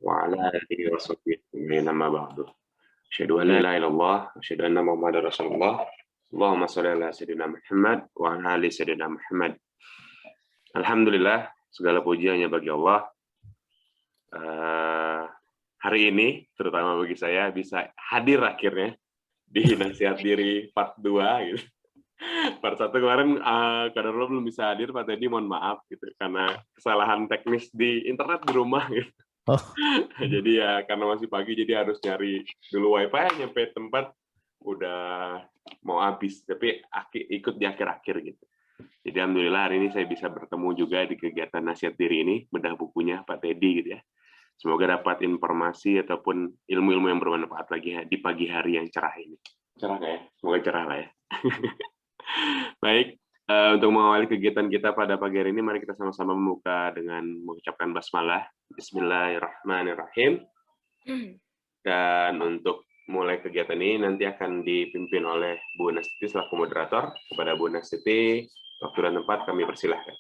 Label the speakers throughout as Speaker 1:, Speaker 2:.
Speaker 1: وعلى آله وصحبه أجمعين أما بعد أشهد أن لا إله إلا الله وأشهد أن محمدا رسول الله اللهم صل على سيدنا Muhammad wa ala ali sayyidina Muhammad. Alhamdulillah, segala puji hanya bagi Allah. Hari ini, terutama bagi saya, bisa hadir akhirnya di Nasihat Diri Part 2 gitu. Part 1 kemarin Qadarullah belum bisa hadir, Pak Teddy mohon maaf gitu karena kesalahan teknis di internet di rumah gitu.
Speaker 2: Oh.
Speaker 1: Jadi ya karena masih pagi jadi harus nyari dulu wifi, nyampe tempat udah mau habis, tapi ikut di akhir-akhir gitu. Jadi alhamdulillah hari ini saya bisa bertemu juga di kegiatan Nasihat Diri ini, bedah bukunya Pak Teddy gitu ya. Semoga dapat informasi ataupun ilmu-ilmu yang bermanfaat lagi di pagi hari yang cerah ini. Cerah nggak ya? Semoga cerah lah ya. Baik, untuk mengawali kegiatan kita pada pagi hari ini, mari kita sama-sama membuka dengan mengucapkan basmalah. Bismillahirrahmanirrahim. Dan untuk mulai kegiatan ini nanti akan dipimpin oleh Bu Nastiti selaku moderator. Kepada Bu Nastiti, waktu dan tempat kami persilahkan.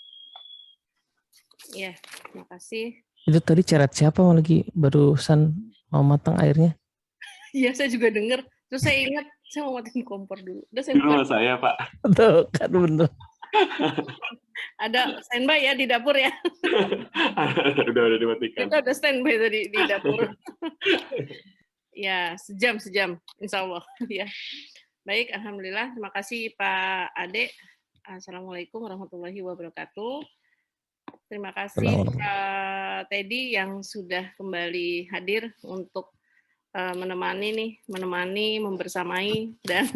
Speaker 3: Ya, terima kasih.
Speaker 2: Itu tadi cerat siapa lagi barusan mau matang airnya?
Speaker 3: Iya, saya juga dengar. Terus saya ingat, saya mau matiin kompor dulu. Udah saya
Speaker 1: Itu rumah saya, Pak.
Speaker 2: Tuh, kan bener.
Speaker 3: Ada standby ya di dapur ya.
Speaker 1: udah dimatikan.
Speaker 3: Kita udah standby tadi di dapur. Ya, sejam, insya Allah. Ya. Baik, alhamdulillah. Terima kasih Pak Ade. Assalamualaikum warahmatullahi wabarakatuh. Terima kasih Pak Teddy yang sudah kembali hadir untuk menemani, membersamai dan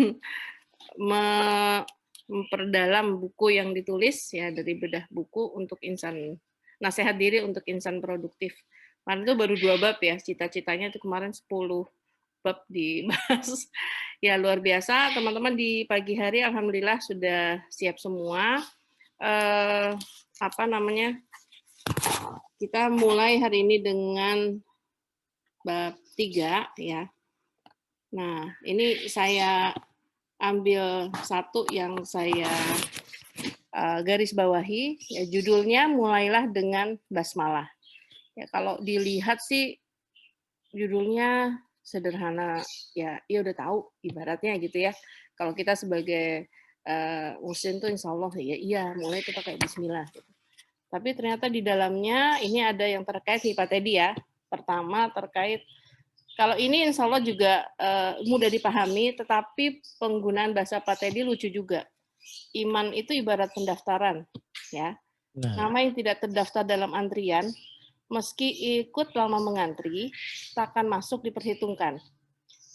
Speaker 3: memperdalam buku yang ditulis ya dari bedah buku untuk insan nasihat diri untuk insan produktif. Kemarin itu baru 2 bab ya, cita-citanya itu kemarin 10 bab dibahas. Ya luar biasa, teman-teman di pagi hari alhamdulillah sudah siap semua. Kita mulai hari ini dengan bab 3 ya. Nah, ini saya ambil satu yang saya garis bawahi, ya judulnya mulailah dengan basmalah. Ya kalau dilihat sih judulnya sederhana, ya udah tahu ibaratnya gitu ya. Kalau kita sebagai muslim tuh insya Allah iya mulai itu pakai bismillah. Gitu. Tapi ternyata di dalamnya ini ada yang terkait nih Pak Teddy ya. Pertama terkait kalau ini insya Allah juga mudah dipahami, tetapi penggunaan bahasa Pak Teddy lucu juga. Iman itu ibarat pendaftaran, ya. Nama yang tidak terdaftar dalam antrian, meski ikut lama mengantri, takkan masuk diperhitungkan.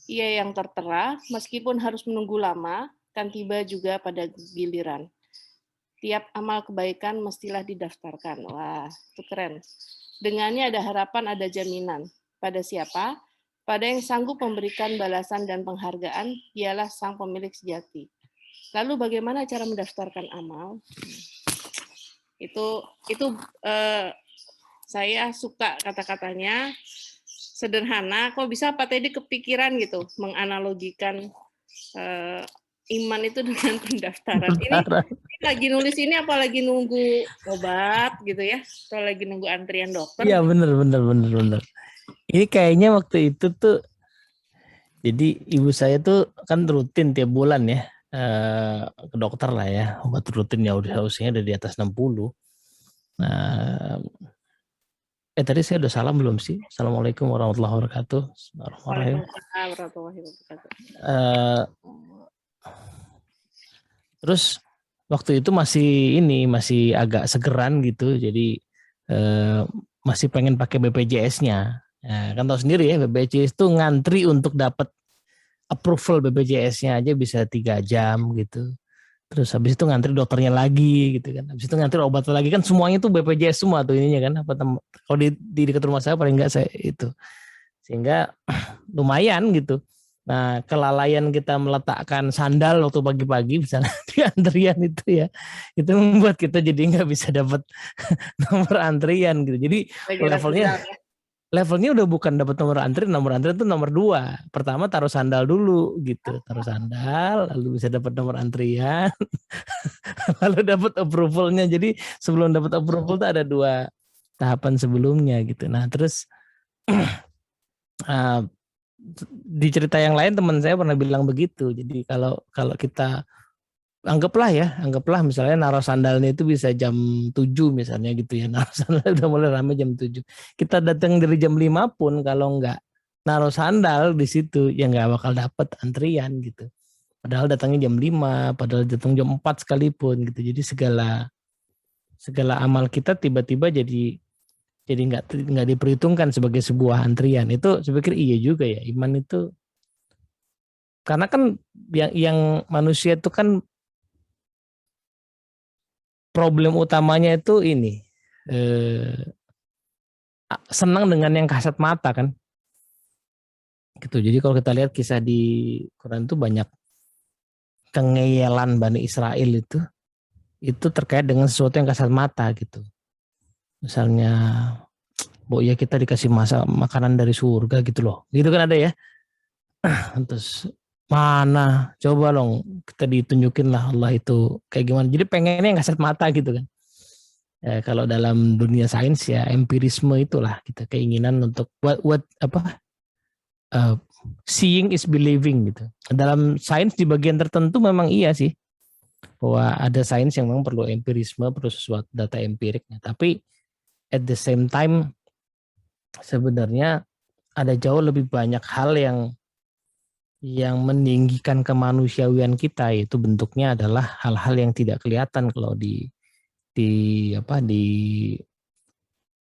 Speaker 3: Ia yang tertera, meskipun harus menunggu lama, kan tiba juga pada giliran. Tiap amal kebaikan mestilah didaftarkan. Wah, itu keren. Dengannya ada harapan, ada jaminan. Pada siapa? Pada yang sanggup memberikan balasan dan penghargaan, ialah sang pemilik sejati. Lalu bagaimana cara mendaftarkan amal? Itu saya suka kata-katanya, sederhana. Kok bisa Pak Teddy kepikiran gitu, menganalogikan iman itu dengan pendaftaran. Ini lagi nulis ini apa lagi nunggu obat gitu ya? Atau lagi nunggu antrian dokter?
Speaker 2: Iya bener. Ini kayaknya waktu itu tuh, jadi ibu saya tuh kan rutin tiap bulan ya ke dokter lah ya, obat rutin ya usianya udah di atas 60. Nah, tadi saya udah salam belum sih? Assalamualaikum warahmatullahi wabarakatuh. Terus waktu itu masih agak segeran gitu, jadi masih pengen pakai BPJS-nya. Nah, kan tahu sendiri ya BPJS itu ngantri untuk dapat approval BPJS-nya aja bisa 3 jam gitu. Terus habis itu ngantri dokternya lagi gitu kan. Habis itu ngantri obat lagi kan, semuanya tuh BPJS semua tuh ininya kan. Kalau di dekat rumah saya paling enggak saya itu. Sehingga lumayan gitu. Nah, kelalaian kita meletakkan sandal waktu pagi-pagi misalnya di antrian itu ya, itu membuat kita jadi nggak bisa dapat nomor antrian gitu. Jadi levelnya udah bukan dapat nomor antrian itu nomor 2. Pertama taruh sandal dulu gitu, taruh sandal lalu bisa dapat nomor antrian, lalu dapat approvalnya. Jadi sebelum dapat approval tuh ada 2 tahapan sebelumnya gitu. Nah terus uh, di cerita yang lain teman saya pernah bilang begitu. Jadi kalau kita anggaplah misalnya naruh sandalnya itu bisa jam 7 misalnya gitu ya. Naruh sandal udah mulai ramai jam 7. Kita datang dari jam 5 pun kalau nggak naruh sandal di situ ya nggak bakal dapet antrian gitu. Padahal datangnya jam 5, padahal datang jam 4 sekalipun gitu. Jadi segala amal kita tiba-tiba jadi nggak diperhitungkan sebagai sebuah antrian. Itu saya pikir iya juga ya, iman itu karena kan yang manusia itu kan problem utamanya itu ini senang dengan yang kasat mata kan gitu. Jadi kalau kita lihat kisah di Quran itu banyak kengeyelan Bani Israel itu terkait dengan sesuatu yang kasat mata gitu. Misalnya ya kita dikasih makanan dari surga gitu loh, gitu kan ada ya. Terus mana coba dong kita ditunjukin lah Allah itu kayak gimana. Jadi pengennya yang kasat mata gitu kan. Ya, kalau dalam dunia sains ya empirisme itulah kita keinginan untuk seeing is believing gitu. Dalam sains di bagian tertentu memang iya sih bahwa ada sains yang memang perlu empirisme, perlu sesuatu data empirik. Tapi at the same time sebenarnya ada jauh lebih banyak hal yang meninggikan kemanusiawian kita, yaitu bentuknya adalah hal-hal yang tidak kelihatan kalau di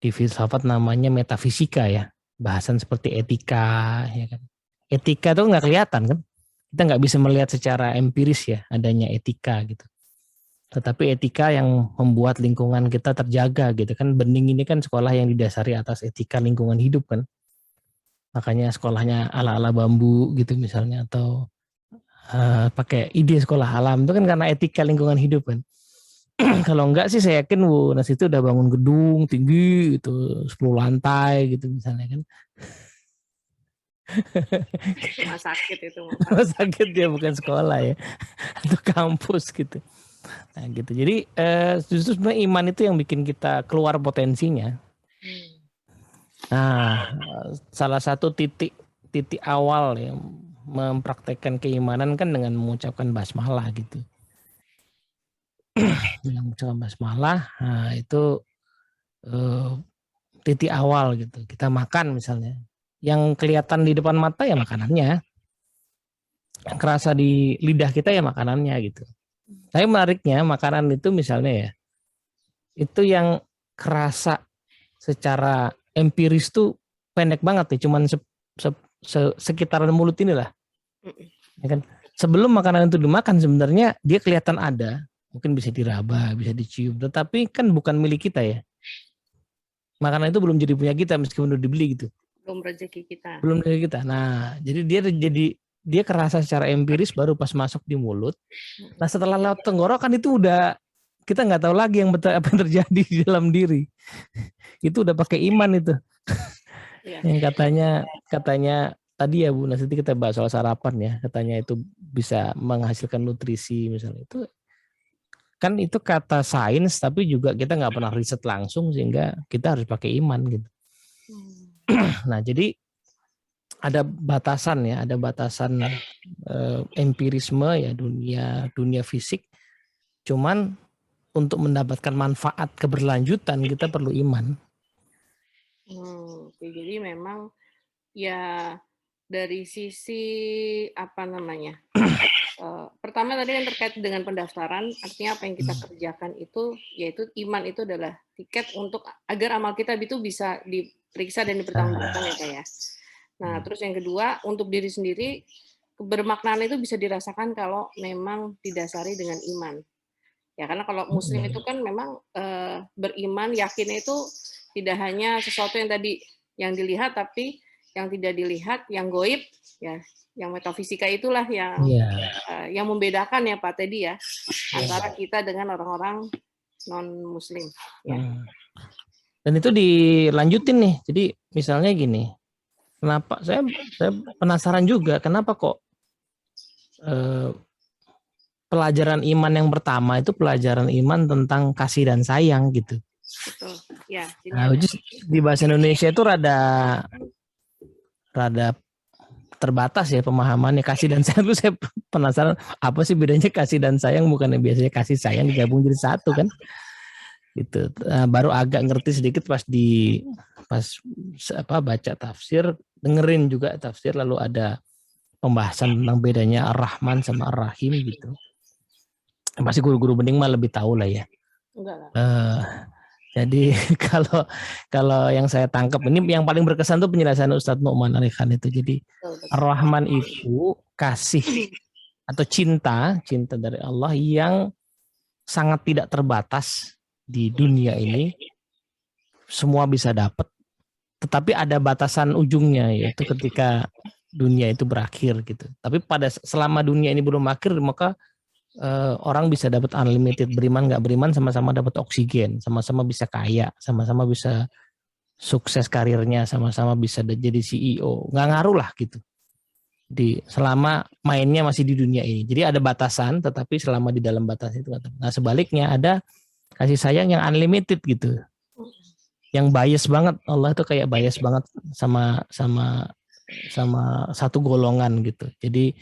Speaker 2: filsafat namanya metafisika ya, bahasan seperti etika ya kan. Etika itu nggak kelihatan kan, kita nggak bisa melihat secara empiris ya adanya etika gitu. Tetapi etika yang membuat lingkungan kita terjaga gitu kan. Bening ini kan sekolah yang didasari atas etika lingkungan hidup kan. Makanya sekolahnya ala-ala bambu gitu misalnya, atau pakai ide sekolah alam itu kan karena etika lingkungan hidup kan. Kalau enggak sih saya yakin Nas itu udah bangun gedung tinggi gitu 10 lantai gitu misalnya kan.
Speaker 3: Rumah sakit itu.
Speaker 2: Rumah sakit dia bukan sekolah ya. Atau kampus gitu. Nah gitu. Jadi justru sebenarnya iman itu yang bikin kita keluar potensinya. Nah, salah satu titik awal yang mempraktekkan keimanan kan dengan mengucapkan basmalah gitu. Dengan mengucapkan basmalah, nah itu titik awal gitu. Kita makan misalnya, yang kelihatan di depan mata ya makanannya, yang kerasa di lidah kita ya makanannya gitu. Tapi menariknya makanan itu misalnya ya, itu yang kerasa secara empiris tuh pendek banget nih, cuman sekitaran mulut inilah. Ya kan? Sebelum makanan itu dimakan sebenarnya dia kelihatan ada, mungkin bisa diraba, bisa dicium, tetapi kan bukan milik kita ya. Makanan itu belum jadi punya kita meskipun udah dibeli gitu.
Speaker 3: Belum rezeki kita.
Speaker 2: Belum rezeki kita. Nah, jadi dia kerasa secara empiris baru pas masuk di mulut. Nah, setelah lewat tenggorokan itu udah kita nggak tahu lagi apa yang terjadi di dalam diri. Itu udah pakai iman itu. Ya. Yang katanya tadi ya Bu Nasiti kita bahas soal sarapan ya, katanya itu bisa menghasilkan nutrisi misalnya. Itu kan itu kata sains tapi juga kita nggak pernah riset langsung sehingga kita harus pakai iman gitu. Nah, jadi ada batasan ya, ada batasan empirisme ya dunia fisik. Cuman untuk mendapatkan manfaat keberlanjutan kita perlu iman.
Speaker 3: Jadi memang ya dari sisi apa namanya? Pertama tadi kan terkait dengan pendaftaran, artinya apa yang kita kerjakan itu, yaitu iman itu adalah tiket untuk agar amal kita itu bisa diperiksa dan dipertanggungjawabkan ya Pak ya. Nah, terus yang kedua untuk diri sendiri kebermaknaan itu bisa dirasakan kalau memang didasari dengan iman. Ya karena kalau Muslim itu kan memang beriman, yakin itu tidak hanya sesuatu yang tadi yang dilihat, tapi yang tidak dilihat, yang gaib, ya, yang metafisika itulah yang yang membedakan ya Pak Teddy ya antara kita dengan orang-orang non Muslim. Ya.
Speaker 2: Dan itu dilanjutin nih. Jadi misalnya gini, kenapa saya penasaran juga kenapa kok pelajaran iman yang pertama itu pelajaran iman tentang kasih dan sayang gitu.
Speaker 3: Betul. Ya,
Speaker 2: nah, di bahasa Indonesia itu rada rada terbatas ya pemahamannya. Kasih dan sayang itu saya penasaran apa sih bedanya kasih dan sayang, bukannya biasanya kasih sayang digabung jadi satu kan? Gitu. Baru agak ngerti sedikit pas baca tafsir, dengerin juga tafsir, lalu ada pembahasan tentang bedanya Ar-Rahman sama Ar-Rahim gitu. Pasti guru-guru bening mah lebih tahu lah ya.
Speaker 3: Enggak.
Speaker 2: Jadi kalau yang saya tangkap ini yang paling berkesan tuh penjelasan Ustadz Nu'man Ali Khan itu. Jadi Ar-Rahman itu kasih atau cinta dari Allah yang sangat tidak terbatas di dunia ini, semua bisa dapat, tetapi ada batasan ujungnya, yaitu ketika dunia itu berakhir gitu. Tapi selama dunia ini belum akhir, maka orang bisa dapat unlimited, beriman nggak beriman sama-sama dapat oksigen, sama-sama bisa kaya, sama-sama bisa sukses karirnya, sama-sama bisa jadi CEO, nggak ngaruh lah gitu. Selama mainnya masih di dunia ini. Jadi ada batasan, tetapi selama di dalam batas itu. Nah sebaliknya ada kasih sayang yang unlimited gitu, yang bias banget. Allah itu kayak bias banget sama satu golongan gitu. Jadi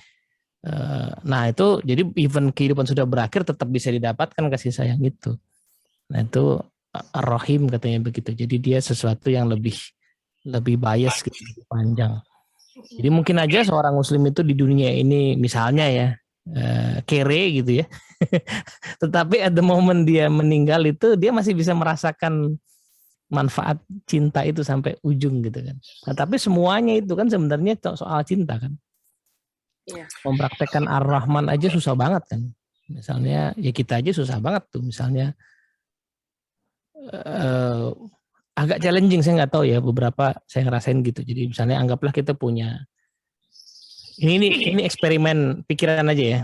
Speaker 2: nah itu jadi even kehidupan sudah berakhir tetap bisa didapatkan kasih sayang itu. Nah itu Ar-Rahim katanya begitu. Jadi dia sesuatu yang lebih bias gitu, lebih panjang. Jadi mungkin aja seorang muslim itu di dunia ini misalnya ya kere gitu ya. Tetapi at the moment dia meninggal itu dia masih bisa merasakan manfaat cinta itu sampai ujung gitu kan. Nah, tapi semuanya itu kan sebenarnya soal cinta kan.
Speaker 3: Iya.
Speaker 2: Mempraktekkan Ar-Rahman aja susah banget kan. Misalnya ya kita aja susah banget tuh misalnya agak challenging, saya nggak tahu ya, beberapa saya ngerasain gitu. Jadi misalnya anggaplah kita punya ini eksperimen pikiran aja ya.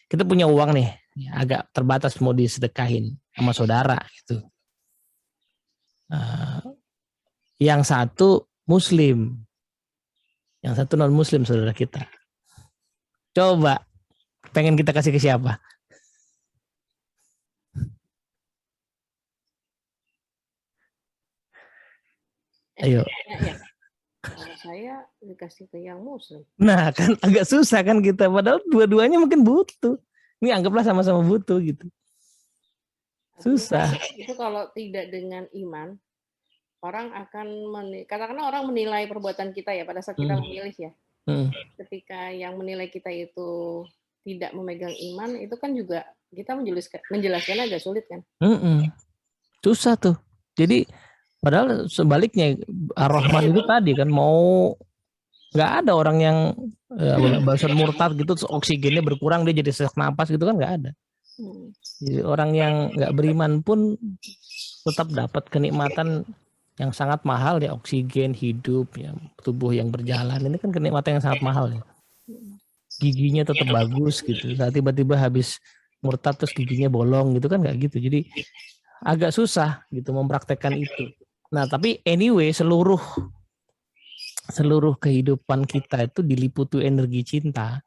Speaker 2: Kita punya uang nih, agak terbatas mau disedekahin sama saudara gitu. Yang satu muslim, yang satu non muslim saudara kita. Coba pengen kita kasih ke siapa? Ayo.
Speaker 3: Ya. Kalau saya dikasih ke yang muslim.
Speaker 2: Nah kan agak susah kan kita, padahal dua-duanya mungkin butuh. Ini anggaplah sama-sama butuh gitu. Susah.
Speaker 3: Itu kalau tidak dengan iman, orang akan katakanlah orang menilai perbuatan kita ya pada saat kita memilih ya. Ketika yang menilai kita itu tidak memegang iman, itu kan juga kita menjelaskan agak sulit kan.
Speaker 2: Susah tuh. Jadi padahal sebaliknya Ar-Rahman itu tadi kan mau nggak ada orang yang bahasan murtad gitu oksigennya berkurang dia jadi sesak napas gitu kan nggak ada. Jadi orang yang nggak beriman pun tetap dapat kenikmatan yang sangat mahal ya, oksigen hidup ya, tubuh yang berjalan ini kan kenikmatan yang sangat mahal ya. Giginya tetap bagus gitu. Saat tiba-tiba habis murtad terus giginya bolong gitu kan nggak gitu. Jadi agak susah gitu mempraktekkan itu. Nah tapi anyway seluruh kehidupan kita itu diliputi energi cinta.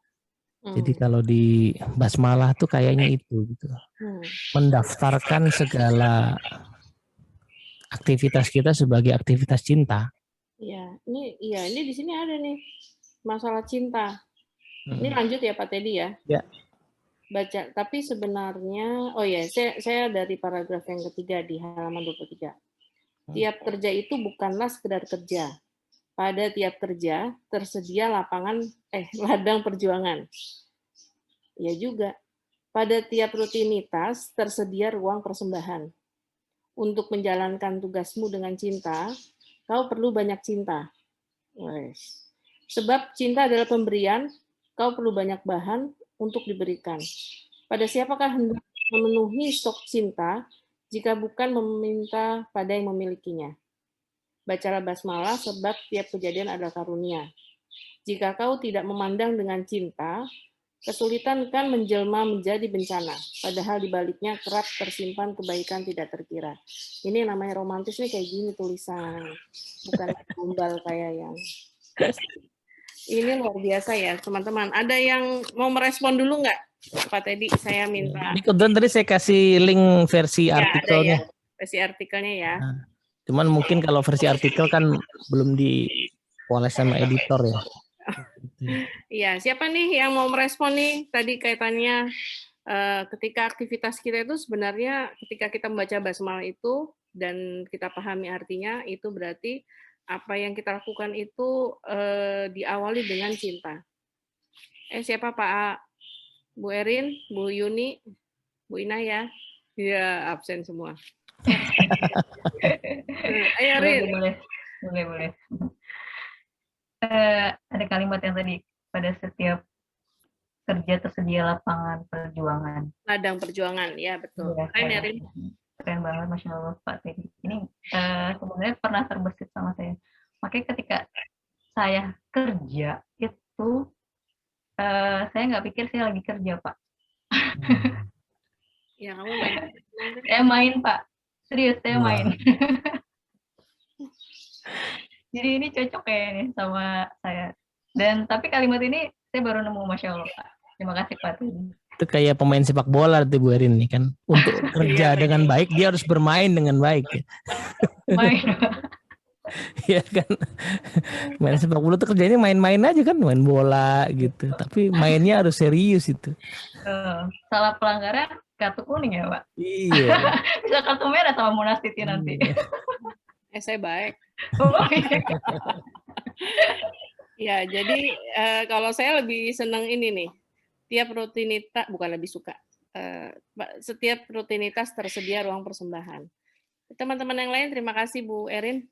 Speaker 2: Jadi kalau di basmalah tuh kayaknya itu gitu. Mendaftarkan segala aktivitas kita sebagai aktivitas cinta.
Speaker 3: Iya, ini di sini ada nih masalah cinta. Ini lanjut ya Pak Teddy ya.
Speaker 2: Ya.
Speaker 3: Baca, tapi sebenarnya saya dari paragraf yang ketiga di halaman 23. Tiap kerja itu bukanlah sekedar kerja. Pada tiap kerja tersedia ladang perjuangan. Ya juga. Pada tiap rutinitas tersedia ruang persembahan. Untuk menjalankan tugasmu dengan cinta, kau perlu banyak cinta. Sebab cinta adalah pemberian, kau perlu banyak bahan untuk diberikan. Pada siapakah hendak memenuhi stok cinta jika bukan meminta pada yang memilikinya? Bacalah basmalah sebab tiap kejadian adalah karunia. Jika kau tidak memandang dengan cinta, kesulitan kan menjelma menjadi bencana. Padahal di baliknya kerap tersimpan kebaikan tidak terkira. Ini namanya romantis nih kayak gini tulisan. Bukan gombal kayak yang. Ini luar biasa ya teman-teman. Ada yang mau merespon dulu nggak Pak Teddy? Saya minta.
Speaker 2: Ini kebetulan tadi saya kasih link versi artikelnya.
Speaker 3: Versi artikelnya ya.
Speaker 2: Nah, cuman mungkin kalau versi artikel kan belum Poles sama editor ya.
Speaker 3: Iya, siapa nih yang mau merespon nih tadi kaitannya ketika aktivitas kita itu sebenarnya ketika kita membaca basmalah itu dan kita pahami artinya itu berarti apa yang kita lakukan itu diawali dengan cinta. Siapa Pak? Bu Erin, Bu Yuni, Bu Inaya? Iya, absen semua. Ayo Rin.
Speaker 4: Boleh. Ada kalimat yang tadi, pada setiap kerja tersedia lapangan perjuangan.
Speaker 3: Ladang perjuangan, ya betul.
Speaker 4: Ya,
Speaker 3: Rin.
Speaker 4: Keren banget, Masya Allah Pak Teddy. Ini sebenarnya pernah terbesit sama saya. Makanya ketika saya kerja itu, saya nggak pikir saya lagi kerja, Pak.
Speaker 3: Ya, kamu main.
Speaker 4: Saya main, Pak. Serius, saya main. Jadi ini cocok ya nih sama saya. Dan tapi kalimat ini saya baru nemu, Masya Allah, Pak. Terima kasih, Pak Teddy.
Speaker 2: Itu kayak pemain sepak bola tuh Bu Erin nih kan. Untuk kerja dengan baik, dia harus bermain dengan baik.
Speaker 4: Main.
Speaker 2: Iya kan. Main sepak bola tuh kerjanya main-main aja kan, main bola gitu. Tapi mainnya harus serius itu.
Speaker 4: Salah pelanggaran kartu kuning ya, Pak?
Speaker 2: Iya.
Speaker 4: Bisa kartu merah sama Munas Titi nanti.
Speaker 3: Saya baik.
Speaker 4: Oh, iya.
Speaker 3: Ya, jadi kalau saya lebih senang ini nih. Setiap rutinitas, bukan lebih suka. Setiap rutinitas tersedia ruang persembahan. Teman-teman yang lain, terima kasih Bu Erin.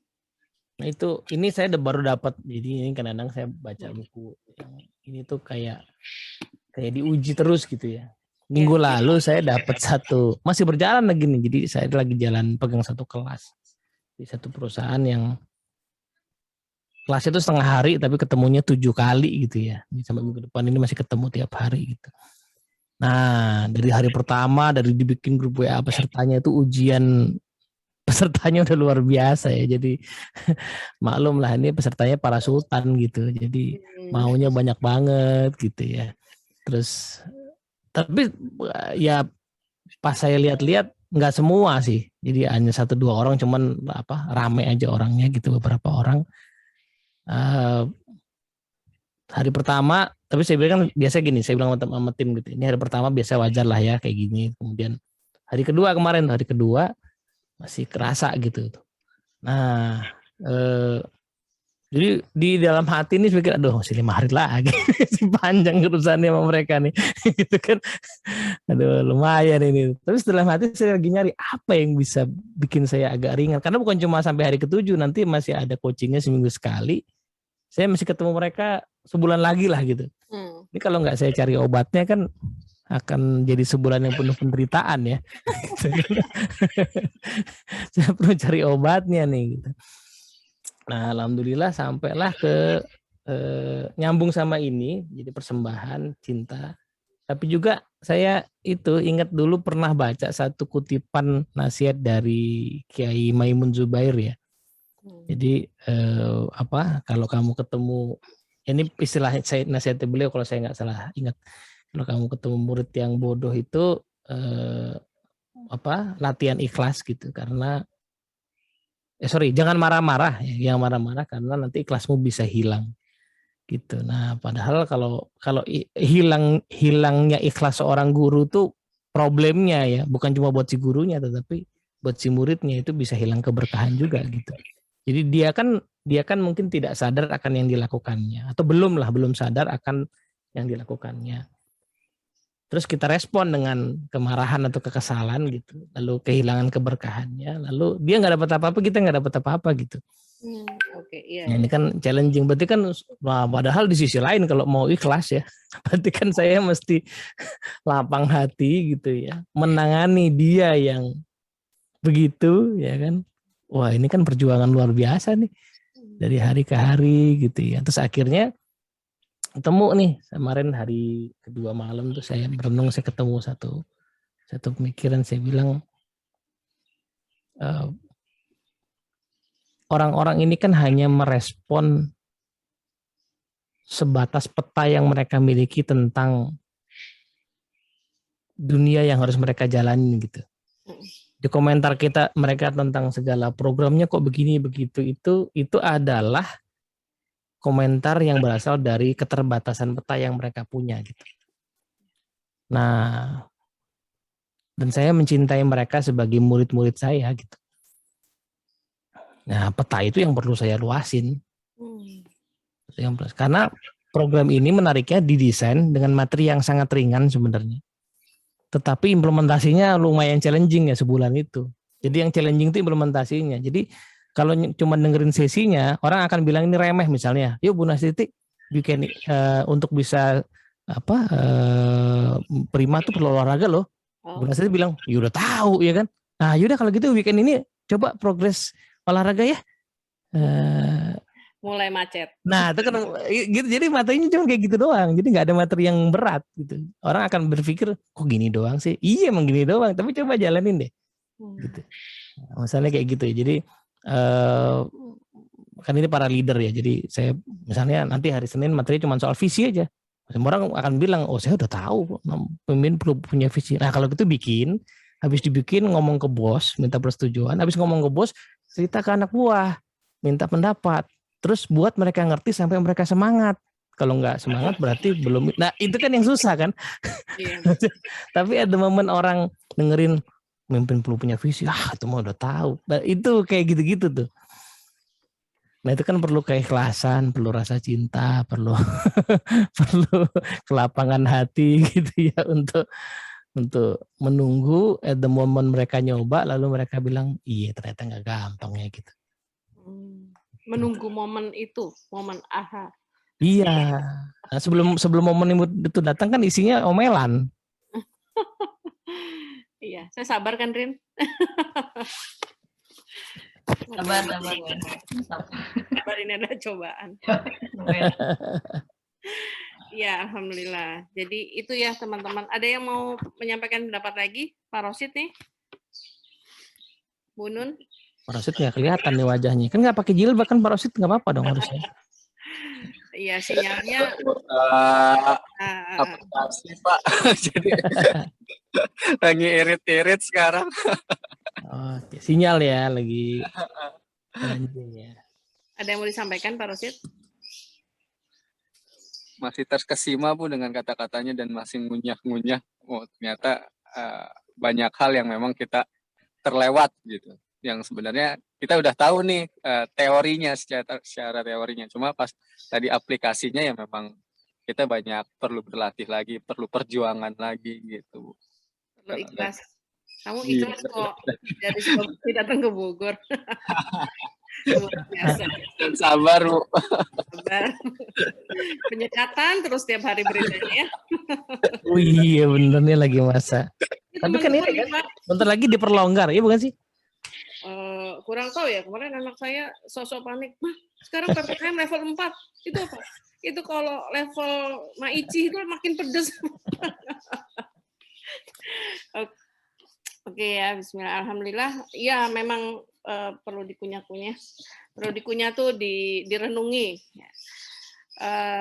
Speaker 2: Nah itu, ini saya baru dapat. Jadi ini kadang-kadang saya baca buku yang ini tuh kayak diuji terus gitu ya. Minggu lalu saya dapat satu, masih berjalan lagi nih. Jadi saya lagi jalan pegang satu kelas di satu perusahaan yang kelas itu setengah hari tapi ketemunya 7 kali gitu ya. Sampai minggu depan ini masih ketemu tiap hari gitu. Nah dari hari pertama dari dibikin grup WA pesertanya itu ujian pesertanya udah luar biasa ya. Jadi maklum lah ini pesertanya para sultan gitu. Jadi maunya banyak banget gitu ya. Terus tapi ya pas saya lihat-lihat nggak semua sih. Jadi hanya 1-2 orang cuman rame aja orangnya gitu beberapa orang. Hari pertama, tapi saya bilang kan biasa gini, saya bilang sama tim gitu. Ini hari pertama biasa wajar lah ya kayak gini. Kemudian hari kedua kemarin, masih kerasa gitu. Nah, jadi di dalam hati ini saya pikir, aduh masih 5 hari lagi, panjang urusannya sama mereka nih, gitu kan. Aduh lumayan ini. Tapi setelah hati saya lagi nyari apa yang bisa bikin saya agak ringan. Karena bukan cuma sampai hari ke-7, nanti masih ada coachingnya seminggu sekali. Saya masih ketemu mereka sebulan lagi lah gitu. Ini kalau nggak saya cari obatnya kan akan jadi sebulan yang penuh penderitaan ya. Saya perlu cari obatnya nih. Gitu. Nah alhamdulillah sampailah ke nyambung sama ini, jadi persembahan cinta. Tapi juga saya itu ingat dulu pernah baca satu kutipan nasihat dari Kiai Maimun Zubair ya. Jadi kalau kamu ketemu, ini istilah saya nasihat beliau kalau saya nggak salah ingat, kalau kamu ketemu murid yang bodoh itu latihan ikhlas gitu, karena jangan marah-marah ya, yang marah-marah karena nanti ikhlasmu bisa hilang gitu. Nah padahal kalau hilangnya ikhlas seorang guru tuh problemnya ya bukan cuma buat si gurunya tetapi buat si muridnya itu bisa hilang keberkahan juga gitu. Jadi dia kan mungkin tidak sadar akan yang dilakukannya atau belum sadar akan yang dilakukannya. Terus kita respon dengan kemarahan atau kekesalan gitu, lalu kehilangan keberkahannya, lalu dia nggak dapat apa-apa, kita nggak dapat apa-apa gitu.
Speaker 3: Iya.
Speaker 2: Nah, ini kan challenging. Berarti kan, padahal di sisi lain kalau mau ikhlas ya, berarti kan saya mesti lapang hati gitu ya, menangani dia yang begitu ya kan. Wah ini kan perjuangan luar biasa nih dari hari ke hari gitu ya. Terus akhirnya ketemu nih kemarin hari kedua malam tuh saya merenung, saya ketemu satu pemikiran, saya bilang orang-orang ini kan hanya merespon sebatas peta yang mereka miliki tentang dunia yang harus mereka jalani gitu. Di komentar mereka tentang segala programnya kok begini begitu, itu adalah komentar yang berasal dari keterbatasan peta yang mereka punya gitu. Nah, dan saya mencintai mereka sebagai murid-murid saya gitu. Nah, peta itu yang perlu saya luasin. Karena program ini menariknya didesain dengan materi yang sangat ringan sebenarnya. Tetapi implementasinya lumayan challenging ya sebulan itu. Jadi yang challenging itu implementasinya. Jadi kalau cuma dengerin sesinya, orang akan bilang ini remeh misalnya. Yuk Bu Nastiti bikin untuk bisa prima tuh perlu olahraga loh. Bu Nastiti bilang, ya udah tahu ya kan. Nah yaudah kalau gitu weekend ini coba progres olahraga ya.
Speaker 3: Mulai macet.
Speaker 2: Nah itu kan gitu, jadi materinya cuma kayak gitu doang. Jadi nggak ada materi yang berat gitu. Orang akan berpikir kok gini doang sih. Iya emang gini doang. Tapi coba jalanin deh. Gitu. Nah, misalnya kayak gitu ya. Jadi kan ini para leader ya. Jadi saya misalnya nanti hari Senin materi cuma soal visi aja. Semua orang akan bilang, oh saya udah tahu pemimpin perlu punya visi. Nah kalau gitu bikin, habis dibikin ngomong ke bos, minta persetujuan. Habis ngomong ke bos, cerita ke anak buah, minta pendapat. Terus buat mereka ngerti sampai mereka semangat. Kalau nggak semangat berarti belum. Nah itu kan yang susah kan. Iya. Tapi ada momen orang dengerin pemimpin perlu punya visi. Itu mah udah tahu. Nah, itu kayak gitu-gitu tuh. Nah itu kan perlu keikhlasan, perlu rasa cinta, perlu perlu kelapangan hati gitu ya untuk menunggu at the moment mereka nyoba lalu mereka bilang iya ternyata nggak gampang ya gitu.
Speaker 3: Menunggu momen itu, momen aha.
Speaker 2: Iya. Nah, sebelum momen itu datang kan isinya omelan.
Speaker 3: Iya, saya sabar kan Rin. Sabar ini ada cobaan. Ya, alhamdulillah. Jadi itu ya teman-teman. Ada yang mau menyampaikan pendapat lagi, Pak Rosid nih, Bu Nun?
Speaker 2: Pak Rosid nggak kelihatan nih wajahnya. Kan nggak pakai jilbab kan Pak Rosid nggak apa-apa dong harusnya.
Speaker 3: Iya sinyalnya.
Speaker 5: Aplikasi Pak. Jadi lagi irit-irit sekarang.
Speaker 2: Oke, sinyal ya lagi. Ya.
Speaker 3: Ada yang mau disampaikan Pak Rosid?
Speaker 5: Masih terkesima Bu dengan kata-katanya dan masih ngunyah-ngunyah. Oh ternyata banyak hal yang memang kita terlewat gitu. Yang sebenarnya kita udah tahu nih teorinya secara teorinya. Cuma pas tadi aplikasinya ya memang kita banyak perlu berlatih lagi, perlu perjuangan lagi gitu.
Speaker 3: Perlu ikhlas. Kamu ikhlas kok dari Sukabumi datang ke Bogor. Luar biasa.
Speaker 5: Dan sabar Bu.
Speaker 3: Sabar. Penyekatan terus tiap hari beritanya ya.
Speaker 2: Oh iya bener nih lagi masa. Tapi kan ini kan bentar lagi diperlonggar, iya bukan sih?
Speaker 3: Kurang tahu ya, kemarin anak saya sosok panik. Mah, sekarang PPKM level 4. Itu apa? Itu kalau level Maici itu makin pedes. Oke ya, bismillah. Alhamdulillah. Ya, memang perlu dikunyah-kunyah. Perlu dikunyah tuh direnungi.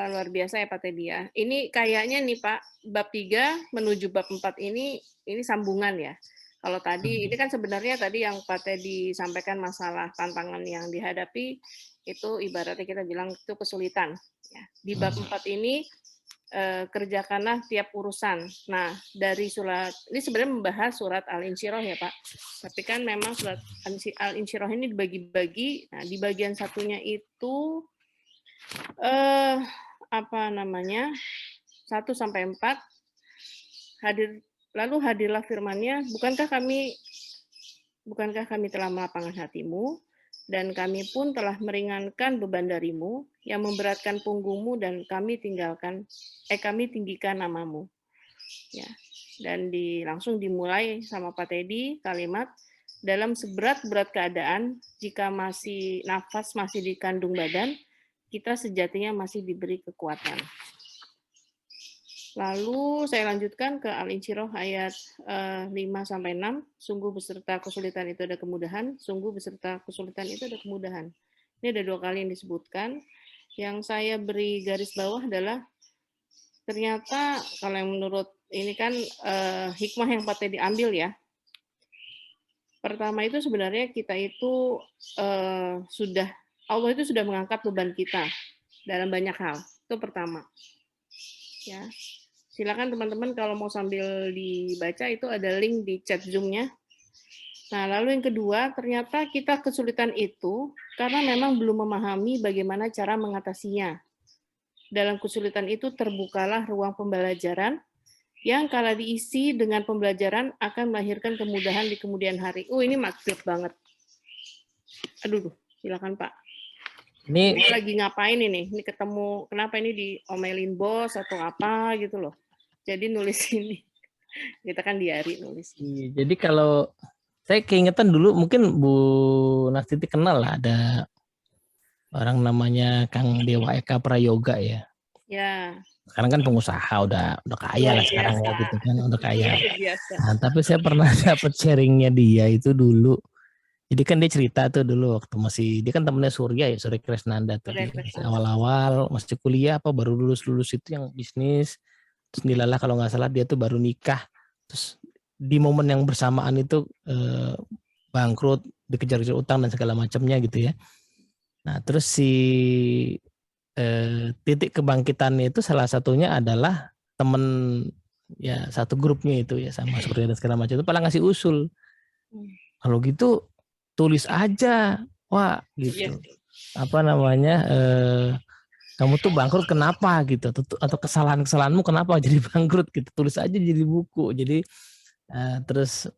Speaker 3: Luar biasa ya Pak Teddy ya. Ini kayaknya nih Pak, bab 3 menuju bab 4 ini sambungan ya. Kalau tadi, ini kan sebenarnya tadi yang Pak Teddy sampaikan masalah tantangan yang dihadapi, itu ibaratnya kita bilang itu kesulitan. Ya. Di bab 4 ini, kerjakanlah tiap urusan. Nah, dari surat, ini sebenarnya membahas surat Al-Insyirah ya Pak. Tapi kan memang surat Al-Insyirah ini dibagi-bagi. Nah, di bagian satunya itu, 1-4, lalu hadirlah firman-Nya, bukankah kami telah melapangkan hatimu, dan kami pun telah meringankan beban darimu, yang memberatkan punggungmu, dan kami tinggikan namamu. Ya. Dan langsung dimulai sama Pak Teddy kalimat, dalam seberat-berat keadaan, jika nafas masih di kandung badan, kita sejatinya masih diberi kekuatan. Lalu saya lanjutkan ke Al-Insyirah ayat 5-6. Sungguh beserta kesulitan itu ada kemudahan. Sungguh beserta kesulitan itu ada kemudahan. Ini ada 2 kali yang disebutkan. Yang saya beri garis bawah adalah ternyata kalau yang menurut ini kan hikmah yang Pak Teddy diambil ya. Pertama itu sebenarnya kita itu Allah itu sudah mengangkat beban kita. dalam banyak hal. Itu pertama. Ya. Silakan teman-teman kalau mau sambil dibaca itu ada link di chat Zoom-nya. Nah, lalu yang kedua, ternyata kita kesulitan itu karena memang belum memahami bagaimana cara mengatasinya. Dalam kesulitan itu terbukalah ruang pembelajaran yang kala diisi dengan pembelajaran akan melahirkan kemudahan di kemudian hari. Ini maksud banget. Aduh, silakan Pak. Ini lagi ngapain ini? Ini ketemu, kenapa ini diomelin bos atau apa gitu loh. Jadi nulis ini. Kita kan diari nulis.
Speaker 2: Jadi kalau saya keingetan dulu, mungkin Bu Nastiti kenal lah, ada orang namanya Kang Dewa Eka Prayoga ya.
Speaker 3: Ya.
Speaker 2: Sekarang kan pengusaha, udah kaya lah sekarang ya gitu kan, udah kaya.
Speaker 3: Biasa.
Speaker 2: Nah, tapi saya pernah dapat sharingnya dia itu dulu. Jadi kan dia cerita tuh dulu waktu dia kan temennya Surya ya, Surya Kresnanda tuh. Awal-awal masih kuliah apa baru lulus itu yang bisnis. Terus dilalah kalau nggak salah dia tuh baru nikah. Terus di momen yang bersamaan itu bangkrut, dikejar-kejar utang dan segala macamnya gitu ya. Nah terus si titik kebangkitannya itu salah satunya adalah temen ya satu grupnya itu ya sama Surya dan segala macam itu malah ngasih usul. Kalau gitu tulis aja, wah gitu. Apa namanya? Kamu tuh bangkrut kenapa gitu? Atau kesalahanmu kenapa jadi bangkrut gitu? Tulis aja jadi buku. Jadi terus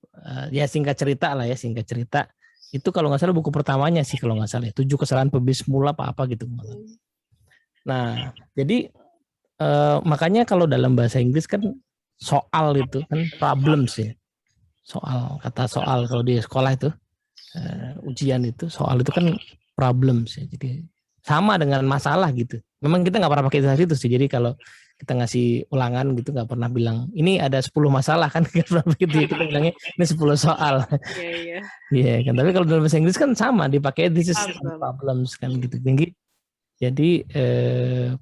Speaker 2: ya singkat cerita lah ya, singkat cerita. Itu kalau nggak salah buku pertamanya sih kalau nggak salah. 7 kesalahan pebisnis mula apa gitu. Nah, jadi makanya kalau dalam bahasa Inggris kan soal itu kan problems ya. Kata soal kalau di sekolah itu ujian itu soal itu kan problems ya. Jadi sama dengan masalah gitu. Memang kita nggak pernah pakai istilah itu sih. Jadi kalau kita ngasih ulangan gitu nggak pernah bilang ini ada 10 masalah kan nggak pernah begitu ya. Kita bilangnya ini 10 soal. Iya. Iya kan. Tapi kalau dalam bahasa Inggris kan sama dipakai this is problems kan gitu. Jadi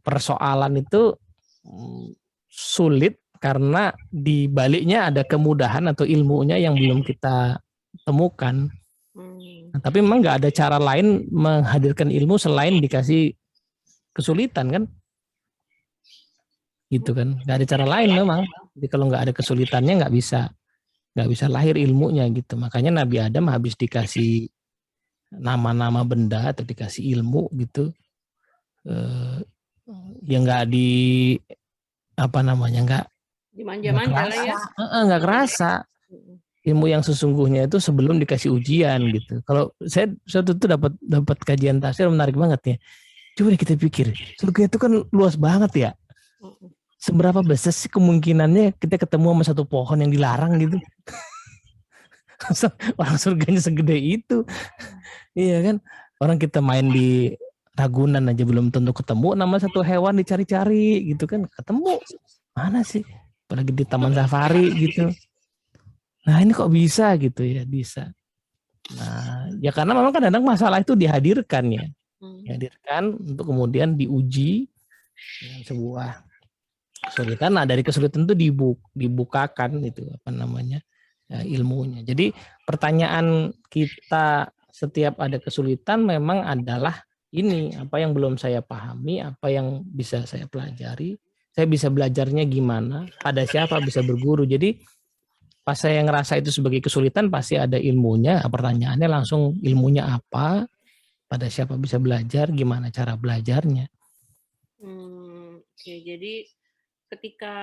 Speaker 2: persoalan itu sulit karena di baliknya ada kemudahan atau ilmunya yang belum kita temukan. Nah, tapi memang nggak ada cara lain menghadirkan ilmu selain dikasih kesulitan kan, gitu kan? Nggak ada cara lain memang. Jadi kalau nggak ada kesulitannya nggak bisa lahir ilmunya gitu. Makanya Nabi Adam habis dikasih nama-nama benda atau dikasih ilmu gitu, ya nggak nggak
Speaker 3: dimanja-manja lah ya.
Speaker 2: Nggak kerasa. Ilmu yang sesungguhnya itu sebelum dikasih ujian gitu. Kalau saya tuh dapat kajian tafsir menarik banget ya. Coba deh kita pikir, surga itu kan luas banget ya. Seberapa besar sih kemungkinannya kita ketemu sama satu pohon yang dilarang gitu? Orang surganya segede itu. Iya kan? Orang kita main di Ragunan aja belum tentu ketemu nama satu hewan dicari-cari gitu kan. Ketemu. Mana sih? Apalagi di Taman Safari gitu. Nah ini kok bisa gitu ya, bisa. Nah ya karena memang kadang-kadang masalah itu dihadirkan ya. Dihadirkan untuk kemudian diuji dengan sebuah kesulitan. Nah dari kesulitan itu dibukakan itu ilmunya. Jadi pertanyaan kita setiap ada kesulitan memang adalah ini apa yang belum saya pahami, apa yang bisa saya pelajari, saya bisa belajarnya gimana, pada siapa bisa berguru. Jadi pas saya ngerasa itu sebagai kesulitan pasti ada ilmunya. Pertanyaannya langsung ilmunya apa, pada siapa bisa belajar, gimana cara belajarnya.
Speaker 3: Oke, jadi ketika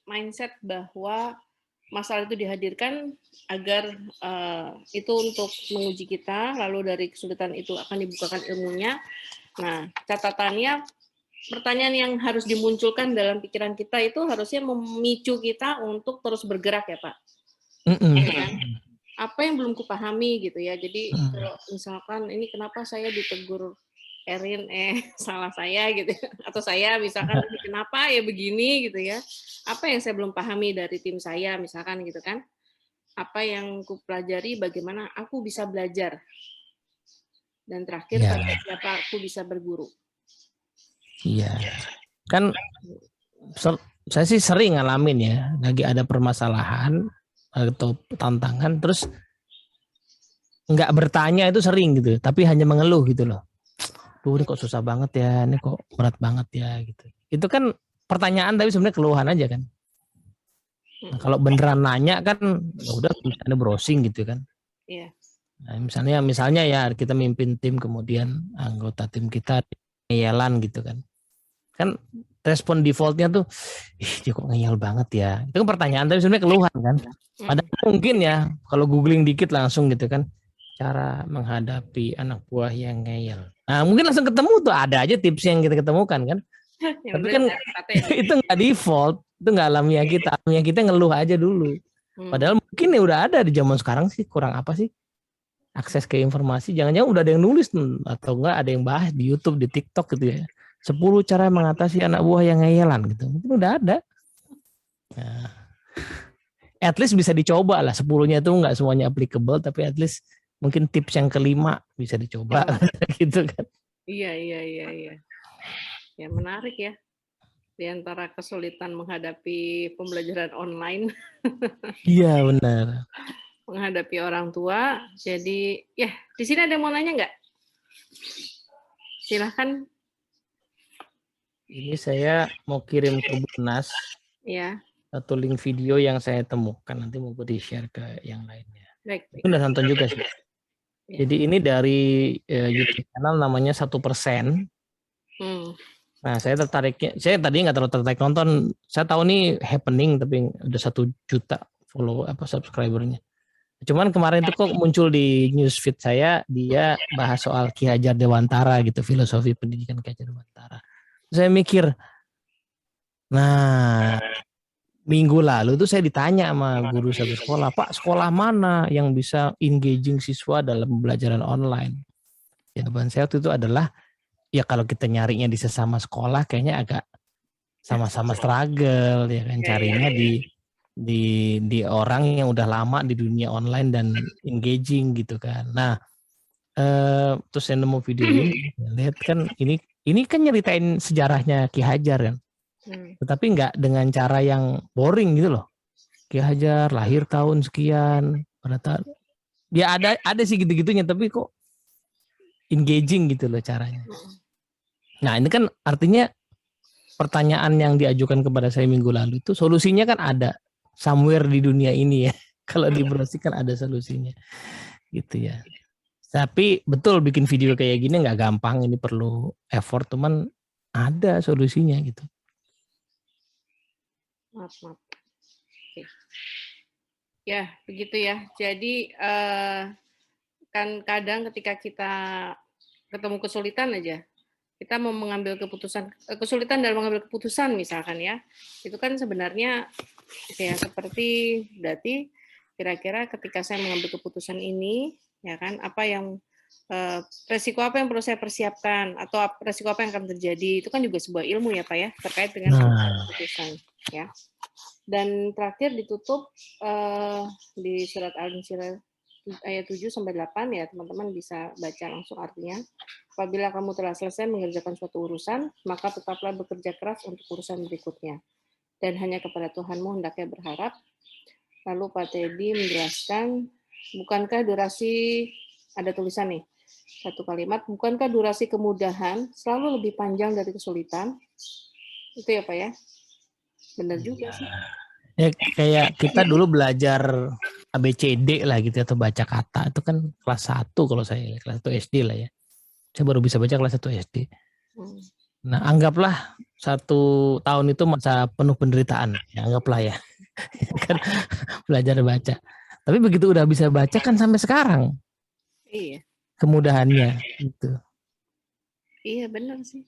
Speaker 3: mindset bahwa masalah itu dihadirkan agar itu untuk menguji kita, lalu dari kesulitan itu akan dibukakan ilmunya. Nah, catatannya pertanyaan yang harus dimunculkan dalam pikiran kita itu harusnya memicu kita untuk terus bergerak ya Pak. Apa yang belum kupahami gitu ya. Jadi kalau misalkan ini kenapa saya ditegur Erin, salah saya gitu, atau saya misalkan kenapa ya begini gitu ya. Apa yang saya belum pahami dari tim saya misalkan gitu kan. Apa yang kupelajari, bagaimana aku bisa belajar. Dan terakhir pada siapa aku bisa berguru.
Speaker 2: Iya, kan saya sih sering ngalamin ya, lagi ada permasalahan atau tantangan, terus nggak bertanya itu sering gitu, tapi hanya mengeluh gitu loh. Ini kok susah banget ya, ini kok berat banget ya gitu. Itu kan pertanyaan tapi sebenarnya keluhan aja kan. Nah, kalau beneran nanya kan ya udah misalnya browsing gitu kan.
Speaker 3: Iya.
Speaker 2: Nah, misalnya ya kita mimpin tim kemudian anggota tim kita ngeyelan gitu kan. Kan respon defaultnya tuh, dia kok ngeyel banget ya. Itu kan pertanyaan tapi sebenarnya keluhan kan. Padahal mungkin ya kalau googling dikit langsung gitu kan, cara menghadapi anak buah yang ngeyel. Nah mungkin langsung ketemu tuh, ada aja tips yang kita ketemukan kan. Tapi kan itu nggak default, itu nggak alamiah kita. Alamiah kita ngeluh aja dulu. Padahal mungkin ya udah ada di zaman sekarang sih, kurang apa sih? Akses ke informasi, jangan-jangan udah ada yang nulis atau enggak ada yang bahas di YouTube, di TikTok gitu ya. 10 cara mengatasi anak buah yang ngeyelan gitu. Mungkin udah ada. Nah, at least bisa dicoba lah. 10-nya itu nggak semuanya applicable, tapi at least mungkin tips yang kelima bisa dicoba gitu kan.
Speaker 3: Iya. Ya menarik ya. Di antara kesulitan menghadapi pembelajaran online.
Speaker 2: Iya benar.
Speaker 3: Menghadapi orang tua. Jadi ya di sini ada yang mau nanya nggak? Silahkan.
Speaker 2: Ini saya mau kirim ke Bu Nas.
Speaker 3: Ya.
Speaker 2: Satu link video yang saya temukan, nanti mau di-share ke yang lainnya.
Speaker 3: Baik.
Speaker 2: Itu udah nonton juga sih. Ya. Jadi ini dari YouTube channel namanya 1%. Nah saya tertariknya, saya tadi nggak terlalu tertarik nonton. Saya tahu nih happening tapi udah 1 juta subscribernya. Cuman kemarin itu kok muncul di newsfeed saya, dia bahas soal Ki Hajar Dewantara gitu, filosofi pendidikan Ki Hajar Dewantara. Saya mikir, nah minggu lalu tuh saya ditanya sama guru satu sekolah, Pak, sekolah mana yang bisa engaging siswa dalam pembelajaran online? Jawaban saya waktu itu adalah, ya kalau kita nyarinya di sesama sekolah kayaknya agak sama-sama struggle ya kan, carinya di orang yang udah lama di dunia online dan engaging gitu kan. Nah, terus saya nemu video ini, lihat kan ini kan nyeritain sejarahnya Ki Hajar kan. Tetapi nggak dengan cara yang boring gitu loh. Ki Hajar lahir tahun sekian, pada tahun ya ada sih gitu-gitunya, tapi kok engaging gitu loh caranya. Nah ini kan artinya pertanyaan yang diajukan kepada saya minggu lalu itu solusinya kan ada somewhere di dunia ini ya. Kalau di browsing kan ada solusinya gitu ya. Tapi betul bikin video kayak gini nggak gampang, ini perlu effort, teman ada solusinya gitu.
Speaker 3: Maaf. Oke. Ya begitu ya. Jadi kan kadang ketika kita ketemu kesulitan aja, kita mau mengambil kesulitan dalam mengambil keputusan misalkan ya, itu kan sebenarnya ya seperti berarti kira-kira ketika saya mengambil keputusan ini, ya kan, apa yang resiko apa yang perlu saya persiapkan atau resiko apa yang akan terjadi, itu kan juga sebuah ilmu ya Pak ya, terkait dengan keputusan ya. Dan terakhir ditutup di surat Al-Insyirah ayat 7 sampai 8 ya, teman-teman bisa baca langsung artinya. Apabila kamu telah selesai mengerjakan suatu urusan, maka tetaplah bekerja keras untuk urusan berikutnya. Dan hanya kepada Tuhanmu hendaknya berharap. Lalu Pak Teddy menjelaskan, bukankah durasi, ada tulisan nih, satu kalimat, bukankah durasi kemudahan selalu lebih panjang dari kesulitan? Itu ya Pak ya? Benar juga sih.
Speaker 2: Ya kayak kita dulu belajar ABCD lah gitu atau baca kata itu kan kelas 1 kalau saya, kelas 1 SD lah ya. Saya baru bisa baca kelas 1 SD. Nah, anggaplah 1 tahun itu masa penuh penderitaan, ya, anggaplah ya. Kan belajar baca. Tapi begitu udah bisa baca kan sampai sekarang.
Speaker 3: Iya.
Speaker 2: Kemudahannya gitu.
Speaker 3: Iya, benar sih.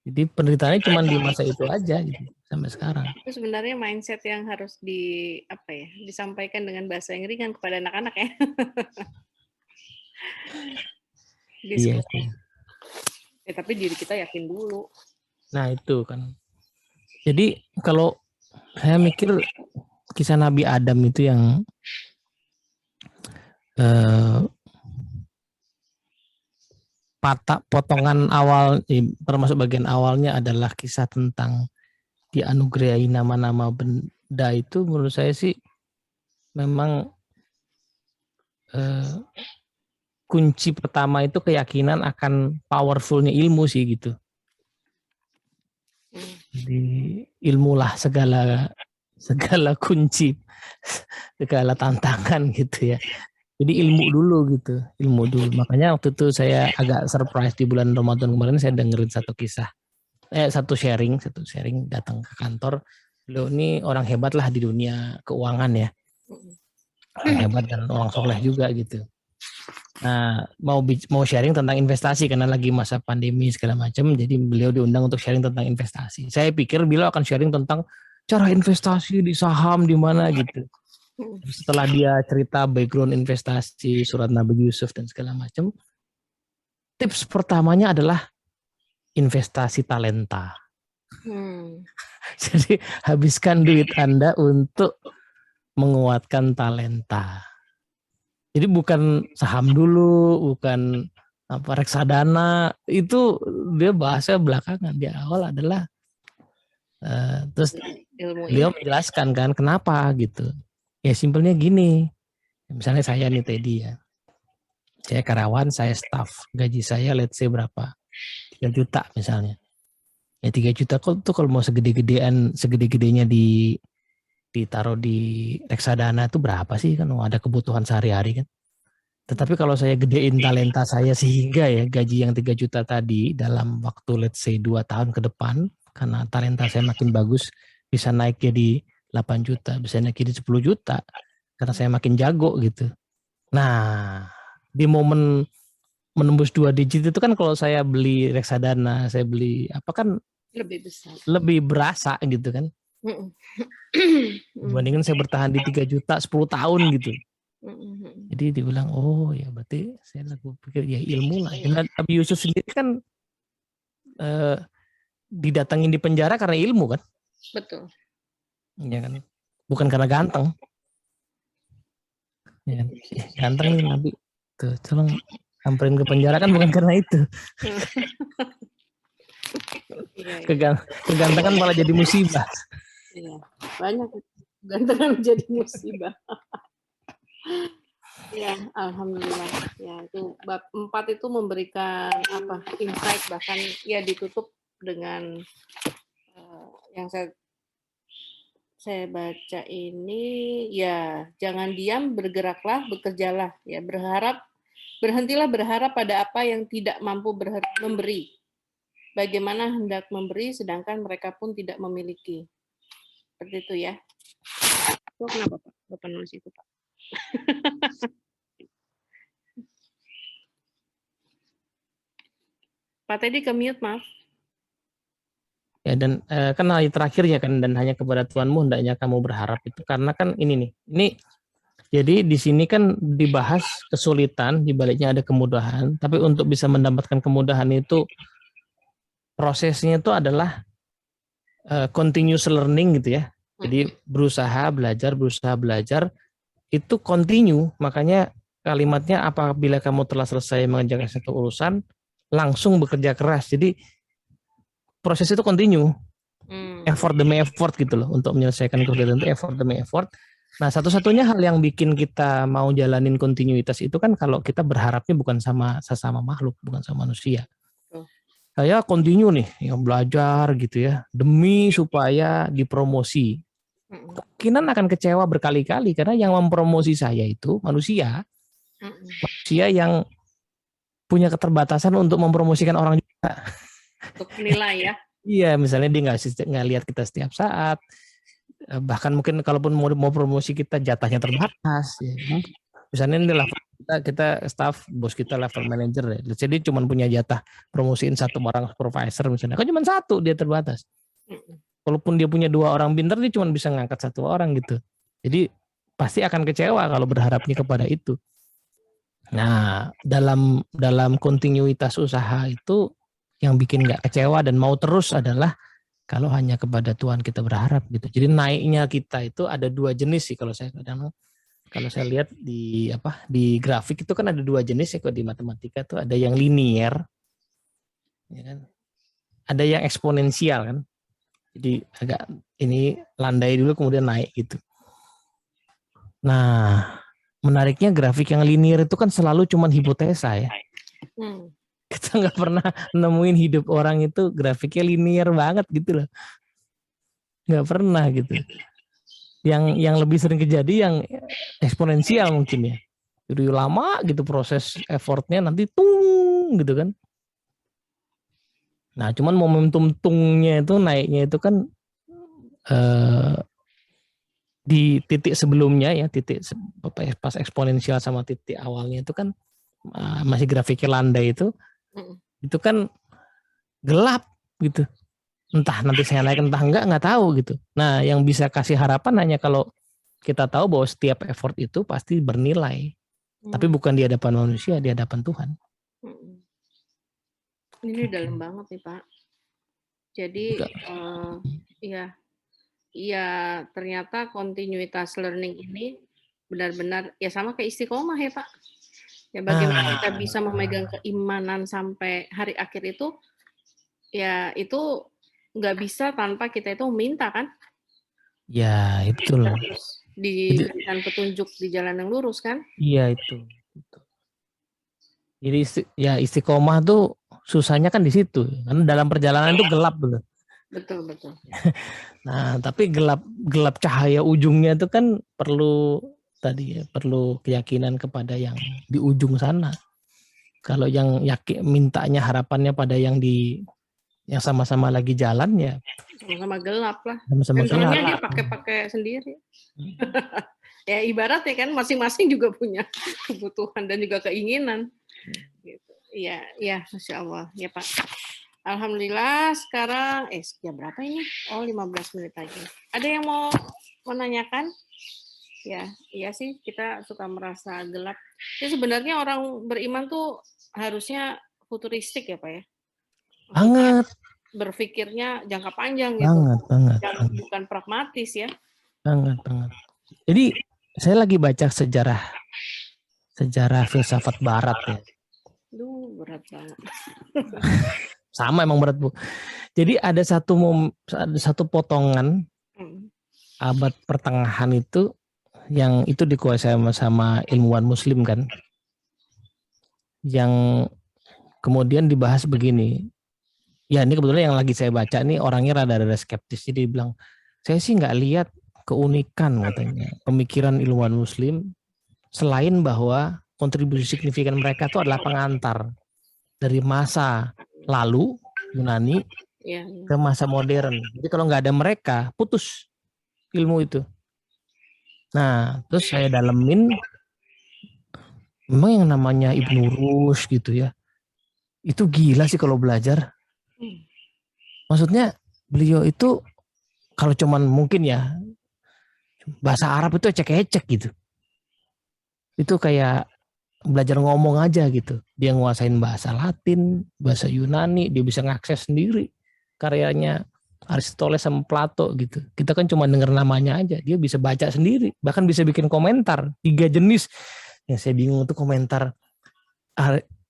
Speaker 2: Jadi penderitaannya cuma di masa itu aja gitu, sampai sekarang.
Speaker 3: Itu sebenarnya mindset yang harus disampaikan dengan bahasa yang ringan kepada anak-anak ya.
Speaker 2: Iya.
Speaker 3: Tapi diri kita yakin dulu.
Speaker 2: Nah itu kan. Jadi kalau saya mikir kisah Nabi Adam itu yang potongan awal, termasuk bagian awalnya adalah kisah tentang dianugerahi nama-nama benda, itu menurut saya sih memang kunci pertama itu keyakinan akan powerfulnya ilmu sih gitu. Jadi ilmulah segala kunci, segala tantangan gitu ya. Jadi ilmu dulu gitu, ilmu dulu. Makanya waktu itu saya agak surprise di bulan Ramadan kemarin saya dengerin satu sharing datang ke kantor. Beliau ini orang hebat lah di dunia keuangan ya. Orang hebat dan orang soleh juga gitu. Nah, mau sharing tentang investasi karena lagi masa pandemi segala macam, jadi beliau diundang untuk sharing tentang investasi. Saya pikir beliau akan sharing tentang cara investasi di saham di mana gitu. Setelah dia cerita background investasi, surat Nabi Yusuf dan segala macam, tips pertamanya adalah investasi talenta. Jadi habiskan duit Anda untuk menguatkan talenta. Jadi bukan saham dulu, bukan reksadana, itu dia bahasa belakangan. Di awal adalah terus beliau menjelaskan kan kenapa gitu. Ya simpelnya gini, misalnya saya nih Teddy ya, saya karyawan, saya staff, gaji saya let's say berapa, 3 juta misalnya. Ya 3 juta tuh kalau mau segede-gedenya ditaruh di reksadana itu berapa sih kan, ada kebutuhan sehari-hari kan. Tetapi kalau saya gedein talenta saya sehingga ya gaji yang 3 juta tadi dalam waktu let's say 2 tahun ke depan, karena talenta saya makin bagus, bisa naik jadi 8 juta, bisa naik jadi 10 juta, karena saya makin jago gitu. Nah, di momen menembus 2 digit itu kan kalau saya beli reksadana, saya beli apa kan
Speaker 3: lebih besar.
Speaker 2: Lebih berasa gitu kan. Dibandingkan saya bertahan di 3 juta 10 tahun gitu. Jadi dibilang, oh ya berarti saya pikir ya ilmu lah. Karena Nabi Yusuf sendiri kan didatangin di penjara karena ilmu kan.
Speaker 3: Betul.
Speaker 2: Ya kan. Bukan karena ganteng. Ya kan? Ganteng nih Nabi. Tuh, tolong samperin ke penjara kan bukan karena itu. Kegantengan malah jadi musibah.
Speaker 3: Iya, banyak kegantengan jadi musibah. Ya, alhamdulillah. Ya, itu bab 4 itu memberikan insight, bahkan ya ditutup dengan yang saya baca ini, ya jangan diam, bergeraklah, bekerjalah, ya berhentilah berharap pada apa yang tidak mampu memberi. Bagaimana hendak memberi sedangkan mereka pun tidak memiliki. Seperti itu ya. Itu kenapa Pak? Bapak nulis itu Pak? Pak Teddy ke mute, maaf.
Speaker 2: Ya dan kan ayat terakhirnya kan, dan hanya kepada Tuhanmu hendaknya kamu berharap, itu karena kan ini jadi di sini kan dibahas kesulitan, di baliknya ada kemudahan, tapi untuk bisa mendapatkan kemudahan itu prosesnya itu adalah continuous learning gitu ya. Jadi berusaha belajar itu continue. Makanya kalimatnya apabila kamu telah selesai mengerjakan satu urusan langsung bekerja keras. Jadi proses itu continue. Effort demi effort gitu loh, untuk menyelesaikan kesulitan itu effort demi effort. Nah, satu-satunya hal yang bikin kita mau jalanin kontinuitas itu kan kalau kita berharapnya bukan sama sesama makhluk, bukan sama manusia. Saya continue nih yang belajar gitu ya, demi supaya dipromosi. Kemungkinan akan kecewa berkali-kali karena yang mempromosi saya itu manusia yang punya keterbatasan untuk mempromosikan orang juga.
Speaker 3: Untuk nilai ya. Iya,
Speaker 2: misalnya dia nggak lihat kita setiap saat. Bahkan mungkin kalaupun mau promosi kita jatahnya terbatas. Ya. Misalnya ini level kita staff, bos kita level manager ya. Jadi cuma punya jatah promosiin 1 orang supervisor misalnya. Kan cuma 1, dia terbatas. Walaupun dia punya 2 orang pintar, dia cuma bisa ngangkat 1 orang gitu. Jadi pasti akan kecewa kalau berharapnya kepada itu. Nah, dalam kontinuitas usaha itu yang bikin nggak kecewa dan mau terus adalah kalau hanya kepada Tuhan kita berharap gitu. Jadi naiknya kita itu ada 2 jenis sih kalau saya lihat di grafik itu kan ada 2 jenis ya, kalau di matematika tuh ada yang linier, ya kan? Ada yang eksponensial kan. Jadi agak ini landai dulu kemudian naik gitu. Nah, menariknya grafik yang linear itu kan selalu cuman hipotesa ya.
Speaker 3: Hmm.
Speaker 2: Kita nggak pernah nemuin hidup orang itu grafiknya linear banget gitu loh. Nggak pernah gitu. Yang lebih sering kejadi yang eksponensial mungkin ya. Jadi lama gitu proses effortnya nanti tung gitu kan. Nah cuman momentum tungnya itu naiknya itu kan di titik sebelumnya ya, titik pas eksponensial sama titik awalnya itu kan masih grafiknya landai itu kan gelap gitu. Entah nanti saya naik entah nggak tahu gitu. Nah yang bisa kasih harapan hanya kalau kita tahu bahwa setiap effort itu pasti bernilai, tapi bukan di hadapan manusia, di hadapan Tuhan.
Speaker 3: Ini dalam banget nih Pak. Jadi ya ternyata kontinuitas learning ini benar-benar ya sama kayak istiqomah ya Pak. Ya bagaimana kita bisa memegang keimanan sampai hari akhir itu, ya itu nggak bisa tanpa kita itu meminta kan?
Speaker 2: Ya itu loh.
Speaker 3: Diberikan petunjuk di jalan yang lurus kan?
Speaker 2: Iya itu. Jadi ya istiqomah tuh susahnya kan di situ. Karena dalam perjalanan itu gelap betul.
Speaker 3: Betul.
Speaker 2: Nah, tapi gelap cahaya ujungnya itu kan perlu keyakinan kepada yang di ujung sana. Kalau yang yakin mintanya harapannya pada yang sama-sama lagi jalan ya
Speaker 3: sama-sama gelap lah.
Speaker 2: Sama-sama gelap.
Speaker 3: Dia pakai sendiri. Ya ibarat ya kan masing-masing juga punya kebutuhan dan juga keinginan. Gitu. Ya, Masya Allah. Ya Pak. Alhamdulillah sekarang, jam berapa ini? 15 menit lagi. Ada yang mau menanyakan? Ya, iya sih kita suka merasa gelap. Jadi sebenarnya orang beriman tuh harusnya futuristik ya Pak ya?
Speaker 2: Banget.
Speaker 3: Berpikirnya jangka panjang gitu.
Speaker 2: Banget.
Speaker 3: Bukan pragmatis ya.
Speaker 2: Banget. Jadi saya lagi baca sejarah filsafat barat ya.
Speaker 3: Duh, berat banget.
Speaker 2: Sama emang berat Bu. Jadi ada satu potongan abad pertengahan itu yang itu dikuasai sama ilmuwan Muslim kan, yang kemudian dibahas begini. Ya ini kebetulan yang lagi saya baca nih orangnya rada-rada skeptis, jadi dia bilang saya sih nggak lihat keunikan katanya pemikiran ilmuwan Muslim selain bahwa kontribusi signifikan mereka itu adalah pengantar dari masa lalu Yunani ke masa modern. Jadi kalau nggak ada mereka, putus ilmu itu. Nah, terus saya dalemin, memang yang namanya Ibnu Rushd gitu ya, itu gila sih kalau belajar. Maksudnya beliau itu kalau cuman mungkin ya bahasa Arab itu ecek-ecek gitu. Itu kayak belajar ngomong aja gitu. Dia nguasain bahasa Latin, bahasa Yunani, dia bisa ngakses sendiri karyanya Aristoteles sama Plato gitu. Kita kan cuma denger namanya aja, dia bisa baca sendiri, bahkan bisa bikin komentar 3 jenis. Yang saya bingung tuh komentar.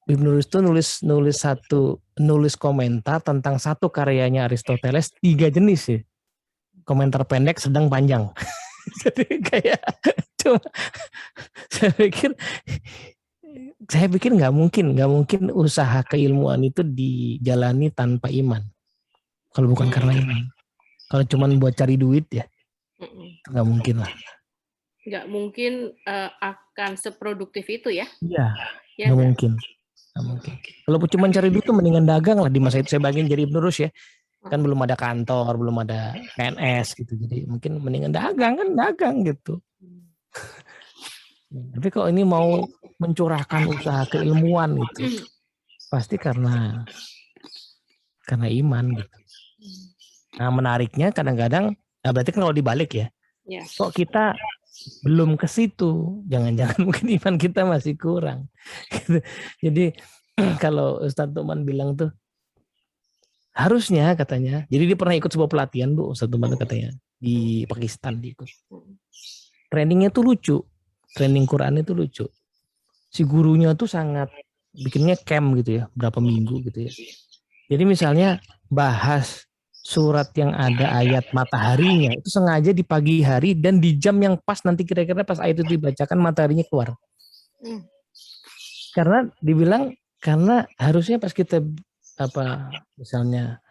Speaker 2: Ibnu Rushd tuh nulis komentar tentang satu karyanya Aristoteles 3 jenis ya. Komentar pendek, sedang, panjang. Jadi kayak cuma saya pikir nggak mungkin usaha keilmuan itu dijalani tanpa iman. Kalau bukan karena iman. Kalau cuma buat cari duit ya, nggak mungkin lah.
Speaker 3: Nggak mungkin akan seproduktif itu ya?
Speaker 2: Iya, nggak mungkin. Kalau cuma cari duit tuh mendingan dagang lah. Di masa itu saya bagian jadi Ibnu Rushd ya. Kan belum ada kantor, belum ada PNS gitu. Jadi mungkin mendingan dagang gitu. Tapi kalau ini mau mencurahkan usaha keilmuan itu pasti karena iman gitu. Nah menariknya kadang-kadang, nah berarti kan kalau dibalik ya, kok kita belum ke situ, jangan-jangan mungkin iman kita masih kurang. Jadi kalau Ustadz Tuman bilang tuh harusnya katanya, jadi dia pernah ikut sebuah pelatihan Bu, Ustadz Tuman katanya di Pakistan diikut. Trainingnya tuh lucu. Training Quran itu lucu. Si gurunya tuh sangat bikinnya camp gitu ya, berapa minggu gitu ya. Jadi misalnya bahas surat yang ada ayat mataharinya itu sengaja di pagi hari dan di jam yang pas nanti kira-kira pas ayat itu dibacakan mataharinya keluar.
Speaker 3: Hmm.
Speaker 2: Karena dibilang karena harusnya pas kita misalnya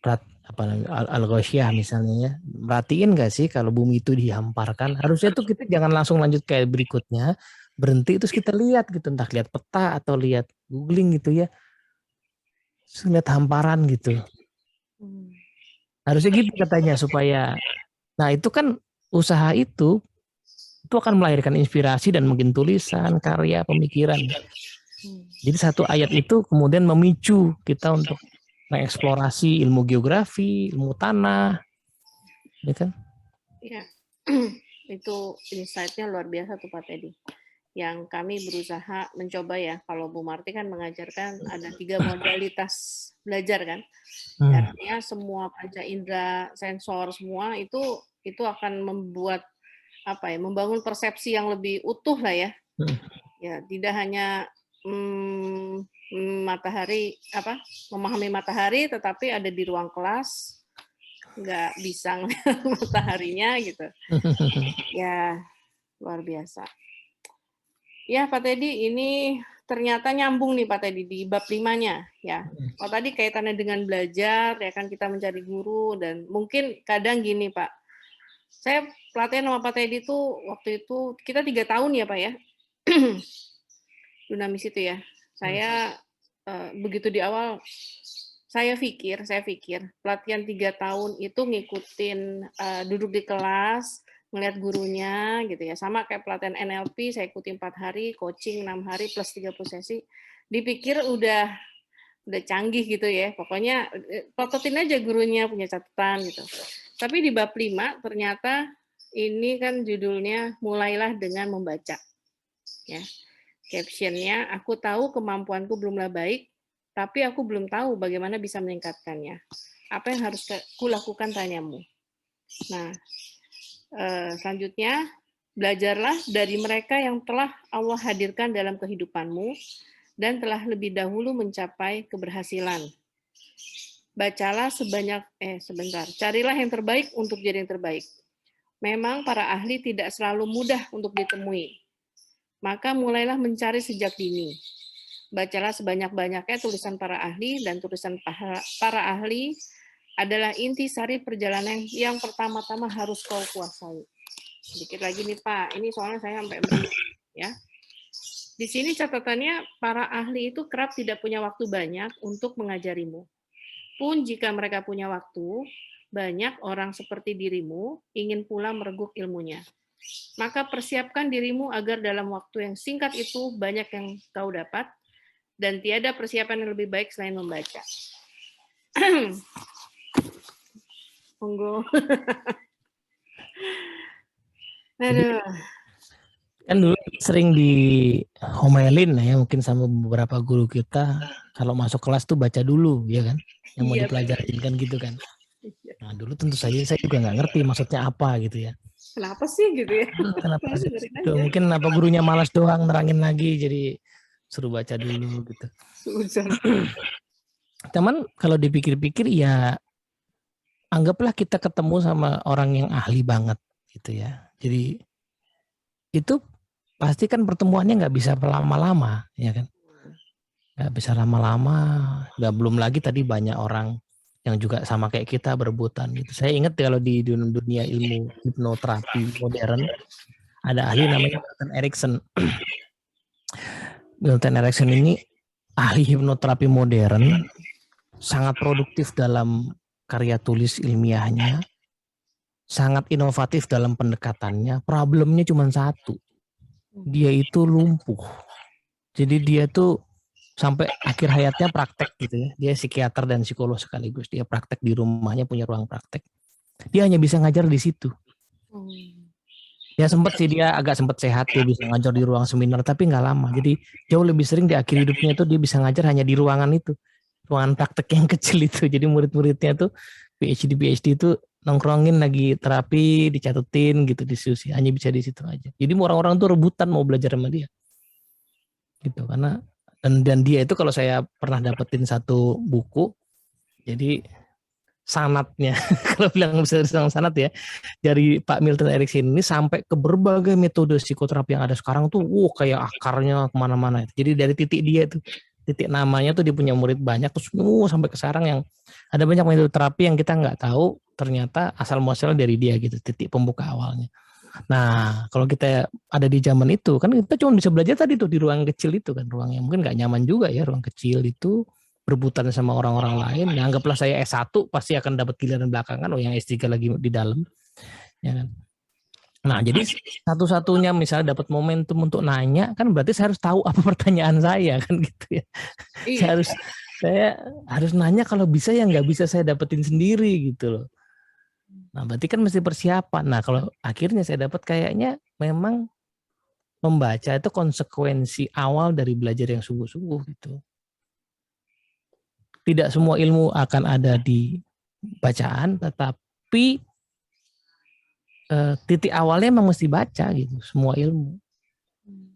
Speaker 2: apa namanya al-ghasyiyah misalnya ya, perhatiin nggak sih kalau bumi itu dihamparkan, harusnya tuh kita jangan langsung lanjut kayak berikutnya, berhenti terus kita lihat gitu, entah lihat peta atau lihat googling gitu ya, terus lihat hamparan gitu, harusnya gitu katanya supaya, nah itu kan usaha itu akan melahirkan inspirasi dan mungkin tulisan, karya, pemikiran. Jadi satu ayat itu kemudian memicu kita untuk mengeksplorasi ilmu geografi, ilmu tanah, ya kan?
Speaker 3: Ya, itu insight-nya luar biasa tuh Pak Teddy. Yang kami berusaha mencoba ya, kalau Bu Marti kan mengajarkan ada 3 modalitas belajar kan. Artinya semua panca indera, sensor semua itu akan membuat membangun persepsi yang lebih utuh lah ya. Ya, tidak hanya matahari memahami matahari tetapi ada di ruang kelas nggak bisa ngeliat mataharinya gitu. Ya, luar biasa. Ya, Pak Teddy, ini ternyata nyambung nih Pak Teddy di bab 5-nya ya. Kalau tadi kaitannya dengan belajar ya kan, kita mencari guru, dan mungkin kadang gini Pak. Saya pelatihan sama Pak Teddy tuh waktu itu kita 3 tahun ya Pak ya. Dunamis itu ya. Saya begitu di awal saya pikir pelatihan 3 tahun itu ngikutin duduk di kelas, ngelihat gurunya gitu ya. Sama kayak pelatihan NLP, saya ikuti 4 hari, coaching 6 hari plus 30 sesi. Dipikir udah canggih gitu ya. Pokoknya pototin aja gurunya punya catatan gitu. Tapi di bab 5 ternyata ini kan judulnya mulailah dengan membaca. Ya. Captionnya, aku tahu kemampuanku belumlah baik, tapi aku belum tahu bagaimana bisa meningkatkannya. Apa yang harus aku lakukan, tanyamu. Nah, selanjutnya, belajarlah dari mereka yang telah Allah hadirkan dalam kehidupanmu dan telah lebih dahulu mencapai keberhasilan. Bacalah carilah yang terbaik untuk jadi yang terbaik. Memang para ahli tidak selalu mudah untuk ditemui. Maka mulailah mencari sejak dini. Bacalah sebanyak-banyaknya tulisan para ahli, dan tulisan para ahli adalah inti sari perjalanan yang pertama-tama harus kau kuasai. Sedikit lagi nih Pak, ini soalnya saya sampai ya. Di sini catatannya, para ahli itu kerap tidak punya waktu banyak untuk mengajarimu. Pun jika mereka punya waktu, banyak orang seperti dirimu ingin pula mereguk ilmunya. Maka persiapkan dirimu agar dalam waktu yang singkat itu banyak yang kau dapat, dan tiada persiapan yang lebih baik selain membaca. Monggo. Aduh.
Speaker 2: Kan dulu sering diomelin ya mungkin sama beberapa guru kita, kalau masuk kelas tuh baca dulu ya kan, yang mau dipelajarin kan gitu kan. Nah dulu tentu saja saya juga nggak ngerti maksudnya apa gitu ya.
Speaker 3: Kenapa sih gitu ya?
Speaker 2: Kenapa sih? Mungkin apa gurunya malas doang nerangin lagi, jadi suruh baca dulu gitu. Cuman kalau dipikir-pikir ya anggaplah kita ketemu sama orang yang ahli banget gitu ya. Jadi itu pasti kan pertemuannya nggak bisa lama-lama ya kan. Nggak bisa lama-lama. Belum lagi tadi banyak orang yang juga sama kayak kita berebutan gitu. Saya ingat kalau di dunia ilmu hipnoterapi modern ada ahli namanya Milton Erickson. Milton Erickson ini ahli hipnoterapi modern, sangat produktif dalam karya tulis ilmiahnya, sangat inovatif dalam pendekatannya. Problemnya cuma satu, dia itu lumpuh. Jadi dia tuh sampai akhir hayatnya praktek gitu ya. Dia psikiater dan psikolog sekaligus. Dia praktek di rumahnya, punya ruang praktek. Dia hanya bisa ngajar di situ. Ya sempat sih dia agak sempat sehat, dia bisa ngajar di ruang seminar, tapi nggak lama. Jadi jauh lebih sering di akhir hidupnya itu dia bisa ngajar hanya di ruangan itu, ruangan praktek yang kecil itu. Jadi murid-muridnya tuh PhD itu nongkrongin lagi terapi, dicatetin gitu, diskusi, hanya bisa di situ aja. Jadi orang-orang tuh rebutan mau belajar sama dia, gitu. Karena dan dia itu kalau saya pernah dapetin satu buku, jadi sanatnya, kalau bilang bisa dibilang sanat ya, dari Pak Milton Erickson ini sampai ke berbagai metode psikoterapi yang ada sekarang tuh, kayak akarnya kemana-mana. Jadi dari titik dia tuh, titik namanya tuh dia punya murid banyak, terus sampai ke sekarang yang ada banyak metode terapi yang kita nggak tahu ternyata asal muasalnya dari dia gitu, titik pembuka awalnya. Nah, kalau kita ada di zaman itu, kan kita cuma bisa belajar tadi tuh di ruang kecil itu kan, ruang yang mungkin nggak nyaman juga ya, ruang kecil itu, berebutan sama orang-orang lain. Nah, anggaplah saya S1 pasti akan dapat giliran belakangan, yang S3 lagi di dalam, ya kan. Nah, jadi satu-satunya misalnya dapat momentum untuk nanya, kan berarti saya harus tahu apa pertanyaan saya kan gitu ya. Saya harus nanya, kalau bisa yang nggak bisa saya dapetin sendiri gitu loh. Nah, berarti kan mesti persiapan. Nah, kalau akhirnya saya dapat kayaknya memang membaca itu konsekuensi awal dari belajar yang sungguh-sungguh gitu. Tidak semua ilmu akan ada di bacaan, tetapi titik awalnya memang mesti baca gitu, semua ilmu.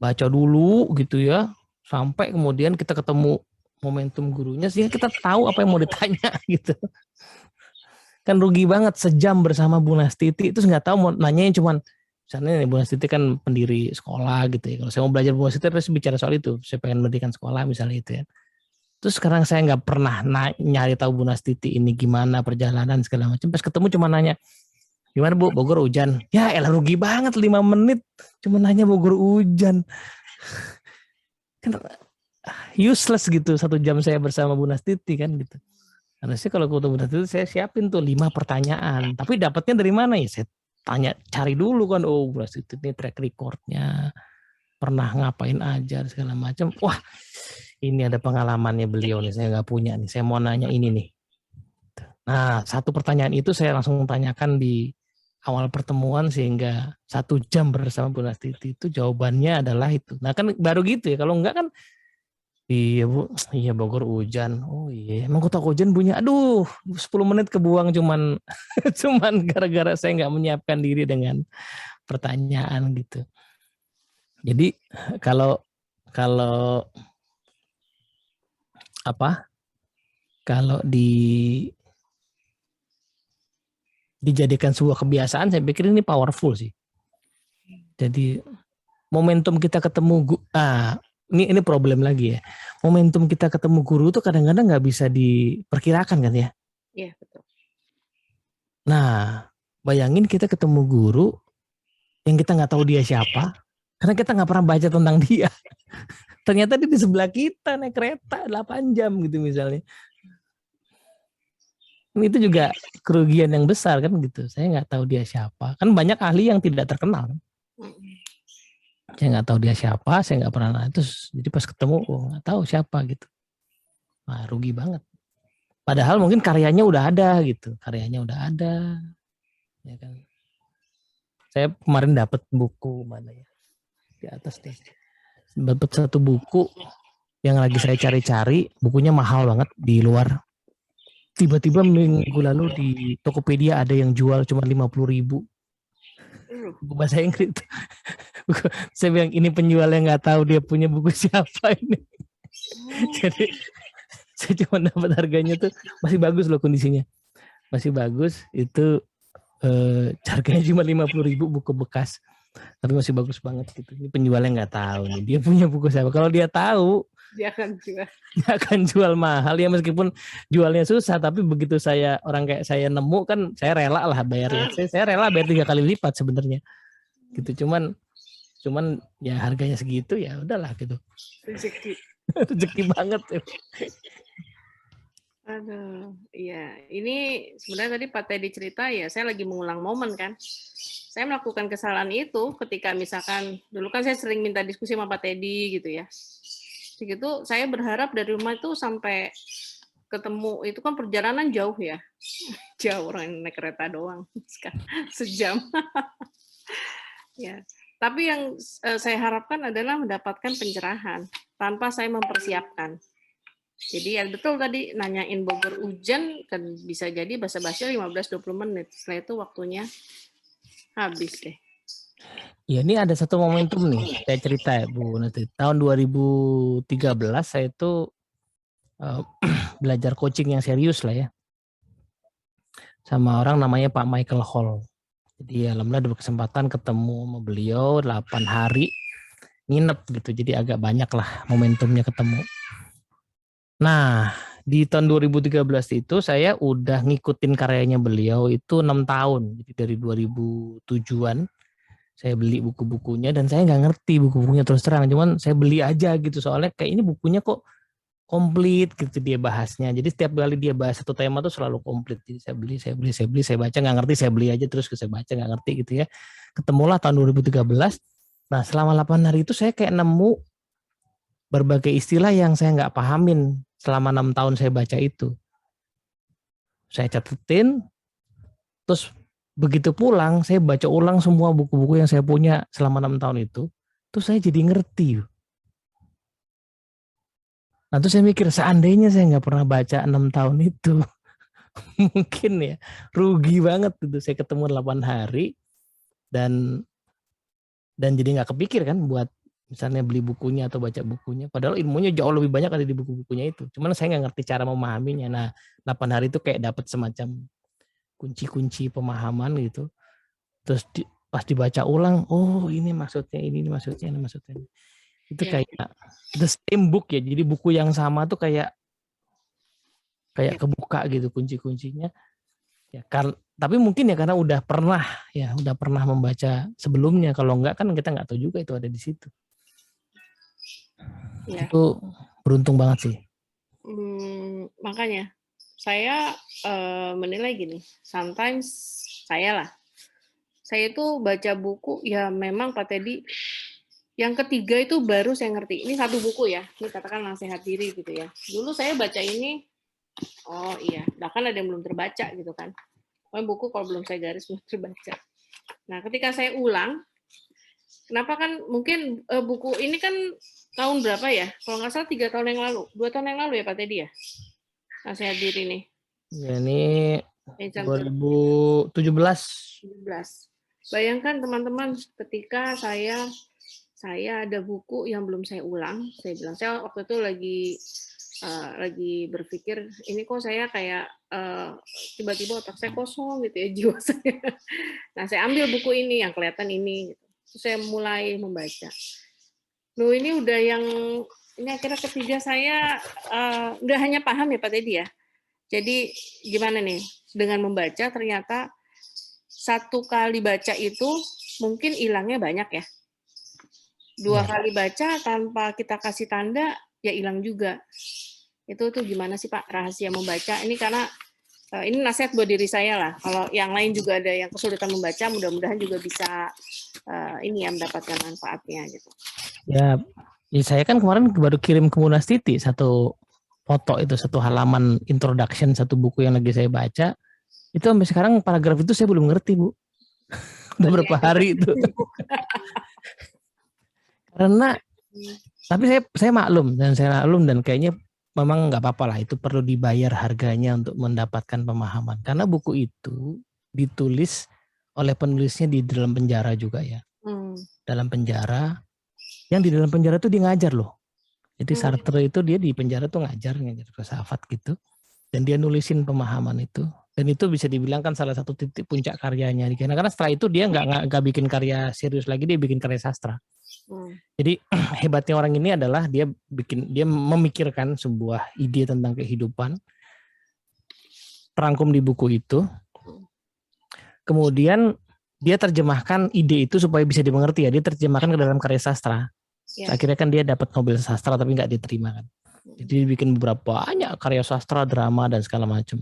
Speaker 2: Baca dulu gitu ya, sampai kemudian kita ketemu momentum gurunya, sehingga kita tahu apa yang mau ditanya gitu. Kan rugi banget sejam bersama Bu Nastiti, terus nggak tahu mau nanyain cuman, misalnya Bu Nastiti kan pendiri sekolah gitu ya, kalau saya mau belajar Bu Nastiti pasti bicara soal itu, saya pengen mendirikan sekolah misalnya itu ya. Terus sekarang saya nggak pernah nyari tahu Bu Nastiti ini gimana perjalanan segala macam. Pas ketemu cuma nanya, gimana Bu, Bogor hujan? Ya elah, rugi banget 5 menit cuma nanya Bogor hujan. Kan useless gitu 1 jam saya bersama Bu Nastiti kan gitu. Harusnya kalau ketemu Bu Nastiti saya siapin tuh 5 pertanyaan. Tapi dapatnya dari mana ya? Saya cari dulu kan. Oh, Bu Nastiti ini track recordnya, pernah ngapain aja segala macam. Wah, ini ada pengalamannya beliau nih, saya nggak punya nih, saya mau nanya ini nih. Nah, 1 pertanyaan itu saya langsung tanyakan di awal pertemuan, sehingga 1 jam bersama Bu Nastiti itu jawabannya adalah itu. Nah kan baru gitu ya, kalau enggak kan, iya Bu, iya Bogor hujan. Oh iya, emang kota hujan bunyi, aduh 10 menit kebuang cuman gara-gara saya nggak menyiapkan diri dengan pertanyaan gitu. Jadi kalau dijadikan sebuah kebiasaan, saya pikir ini powerful sih. Jadi momentum kita ketemu ini problem lagi ya. Momentum kita ketemu guru itu kadang-kadang nggak bisa diperkirakan kan ya.
Speaker 3: Iya, betul.
Speaker 2: Nah, bayangin kita ketemu guru yang kita nggak tahu dia siapa, karena kita nggak pernah baca tentang dia. Ternyata dia di sebelah kita naik kereta 8 jam gitu misalnya. Itu juga kerugian yang besar kan gitu. Saya nggak tahu dia siapa. Kan banyak ahli yang tidak terkenal. Saya nggak tahu dia siapa, saya nggak pernah. Terus jadi pas ketemu, nggak tahu siapa gitu. Nah, rugi banget. Padahal mungkin karyanya udah ada gitu. Karyanya udah ada. Ya kan. Saya kemarin dapat buku mana ya? Di atas deh. Dapat 1 buku yang lagi saya cari-cari, bukunya mahal banget di luar. Tiba-tiba minggu lalu di Tokopedia ada yang jual cuma 50.000. Buku bahasa Inggris. Saya bilang ini penjual yang nggak tahu dia punya buku siapa ini. Jadi saya cuma dapat harganya tuh masih bagus loh kondisinya, masih bagus itu, harganya cuma 50.000 buku bekas. Tapi masih bagus banget gitu. Ini penjualnya nggak tahu nih dia punya buku siapa. Kalau dia tahu,
Speaker 3: Dia akan
Speaker 2: jual mahal ya, meskipun jualnya susah. Tapi begitu orang kayak saya nemu kan, saya rela lah bayarnya. Saya rela bayar 3 kali lipat sebenarnya. Gitu. Cuman ya harganya segitu ya udahlah gitu. Rezeki banget.
Speaker 3: Aduh, iya. Ini sebenarnya tadi Pak Teddy cerita ya, saya lagi mengulang momen kan. Saya melakukan kesalahan itu ketika misalkan, dulu kan saya sering minta diskusi sama Pak Teddy gitu ya. Begitu saya berharap dari rumah itu sampai ketemu, itu kan perjalanan jauh ya. Jauh, orang naik kereta doang. Sejam. Ya. Tapi yang saya harapkan adalah mendapatkan pencerahan tanpa saya mempersiapkan. Jadi ya betul tadi nanyain Bogor hujan kan bisa jadi basa-basi 15-20 menit. Setelah itu waktunya habis deh.
Speaker 2: Ya ini ada 1 momentum nih, saya cerita ya Bu. Nanti tahun 2013 saya itu belajar coaching yang serius lah ya. sama orang namanya Pak Michael Hall. Jadi alhamdulillah ada kesempatan ketemu sama beliau 8 hari nginep gitu. Jadi agak banyak lah momentumnya ketemu. Nah, di tahun 2013 itu saya udah ngikutin karyanya beliau itu 6 tahun. Jadi dari 2007-an saya beli buku-bukunya dan saya nggak ngerti buku-bukunya terus terang. Cuman saya beli aja gitu soalnya kayak ini bukunya kok komplit gitu dia bahasnya. Jadi setiap kali dia bahas satu tema tuh selalu komplit. Jadi saya baca nggak ngerti, saya beli aja terus saya baca nggak ngerti gitu ya. Ketemulah tahun 2013. Nah, selama 8 hari itu saya kayak nemu berbagai istilah yang saya nggak pahamin selama 6 tahun saya baca itu. Saya catetin, terus begitu pulang saya baca ulang semua buku-buku yang saya punya selama 6 tahun itu, terus saya jadi ngerti. Nah terus saya mikir seandainya saya nggak pernah baca 6 tahun itu, mungkin ya rugi banget gitu. Saya ketemu 8 hari dan jadi nggak kepikir kan buat misalnya beli bukunya atau baca bukunya. Padahal ilmunya jauh lebih banyak ada di buku-bukunya itu. Cuman saya nggak ngerti cara memahaminya. Nah 8 hari itu kayak dapat semacam kunci-kunci pemahaman gitu. Terus pas dibaca ulang, oh ini maksudnya, ini maksudnya, ini maksudnya. Itu kayak the same book ya. Jadi buku yang sama tuh kayak kebuka gitu kunci-kuncinya. Ya tapi mungkin ya karena udah pernah membaca sebelumnya. Kalau enggak kan kita nggak tahu juga itu ada di situ. Ya. Itu beruntung banget sih.
Speaker 3: Makanya saya menilai gini, sometimes saya itu baca buku ya memang Pak Teddy, yang ketiga itu baru saya ngerti. Ini satu buku ya, ini katakan nasihat diri gitu ya. Dulu saya baca ini, oh iya, bahkan ada yang belum terbaca gitu kan. Buku kalau belum saya garis belum terbaca. Nah ketika saya ulang, kenapa kan mungkin buku ini kan tahun berapa ya? Kalau nggak salah 3 tahun yang lalu, 2 tahun yang lalu ya Pak Teddy ya? Nasihat diri nih.
Speaker 2: Ya, ini 2017.
Speaker 3: Bayangkan teman-teman, ketika saya ada buku yang belum saya ulang, saya bilang saya waktu itu lagi berpikir ini kok saya kayak tiba-tiba otak saya kosong gitu ya, jiwa saya. Nah saya ambil buku ini yang kelihatan ini, gitu. Terus saya mulai membaca. Loh ini udah ini akhirnya ketiga saya udah hanya paham ya Pak Teddy ya. Jadi gimana nih, dengan membaca ternyata satu kali baca itu mungkin hilangnya banyak ya. 2 kali baca tanpa kita kasih tanda ya hilang juga. Itu tuh gimana sih Pak rahasia membaca? Ini karena ini nasihat buat diri saya lah. Kalau yang lain juga ada yang kesulitan membaca, mudah-mudahan juga bisa ini ya mendapatkan manfaatnya gitu.
Speaker 2: Ya saya kan kemarin baru kirim ke Munastiti satu foto itu, satu halaman introduction satu buku yang lagi saya baca. Itu sampai sekarang paragraf itu saya belum ngerti, Bu. Udah berapa hari itu. Karena tapi saya maklum dan kayaknya memang nggak apa-apa lah, itu perlu dibayar harganya untuk mendapatkan pemahaman. Karena buku itu ditulis oleh penulisnya di dalam penjara juga ya. Dalam penjara. Yang di dalam penjara itu dia ngajar loh. Jadi Sartre itu dia di penjara tuh ngajar filsafat gitu. Dan dia nulisin pemahaman itu. Dan itu bisa dibilang kan salah satu titik puncak karyanya. Karena setelah itu dia nggak bikin karya serius lagi, dia bikin karya sastra. Jadi hebatnya orang ini adalah dia memikirkan sebuah ide tentang kehidupan, terangkum di buku itu. Kemudian dia terjemahkan ide itu supaya bisa dimengerti ya. Dia terjemahkan ke dalam karya sastra. Akhirnya kan dia dapat Nobel sastra tapi nggak diterima kan. Jadi dia bikin beberapa banyak karya sastra, drama dan segala macam.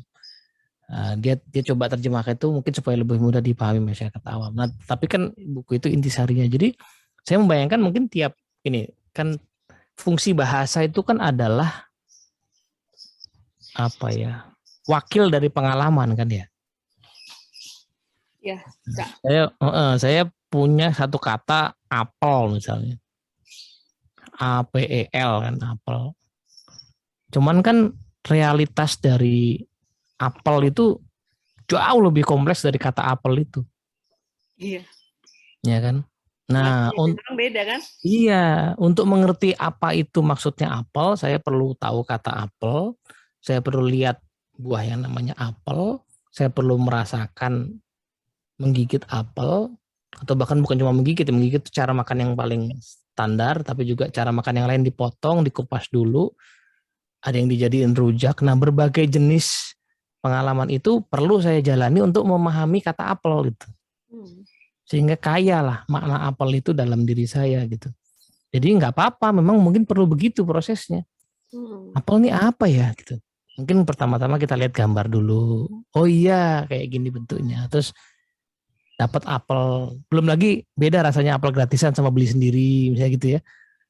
Speaker 2: Dia coba terjemahkan itu mungkin supaya lebih mudah dipahami masyarakat awam. Nah, tapi kan buku itu intisarinya. Jadi saya membayangkan mungkin tiap ini kan fungsi bahasa itu kan adalah apa ya? Wakil dari pengalaman kan ya.
Speaker 3: Ya.
Speaker 2: Saya punya satu kata apel misalnya. APEL kan apel. Cuman kan realitas dari apel itu jauh lebih kompleks dari kata apel itu.
Speaker 3: Iya.
Speaker 2: Ya kan? Nah,
Speaker 3: beda kan?
Speaker 2: Iya, untuk mengerti apa itu maksudnya apel, saya perlu tahu kata apel, saya perlu lihat buah yang namanya apel, saya perlu merasakan menggigit apel, atau bahkan bukan cuma menggigit itu cara makan yang paling standar, tapi juga cara makan yang lain dipotong, dikupas dulu, ada yang dijadiin rujak. Nah, berbagai jenis pengalaman itu perlu saya jalani untuk memahami kata apel gitu. Sehingga kaya lah makna apel itu dalam diri saya gitu. Jadi nggak apa-apa, memang mungkin perlu begitu prosesnya. Apel ini apa ya gitu. Mungkin pertama-tama kita lihat gambar dulu. Oh iya, kayak gini bentuknya. Terus dapat apel, belum lagi beda rasanya apel gratisan sama beli sendiri misalnya gitu ya.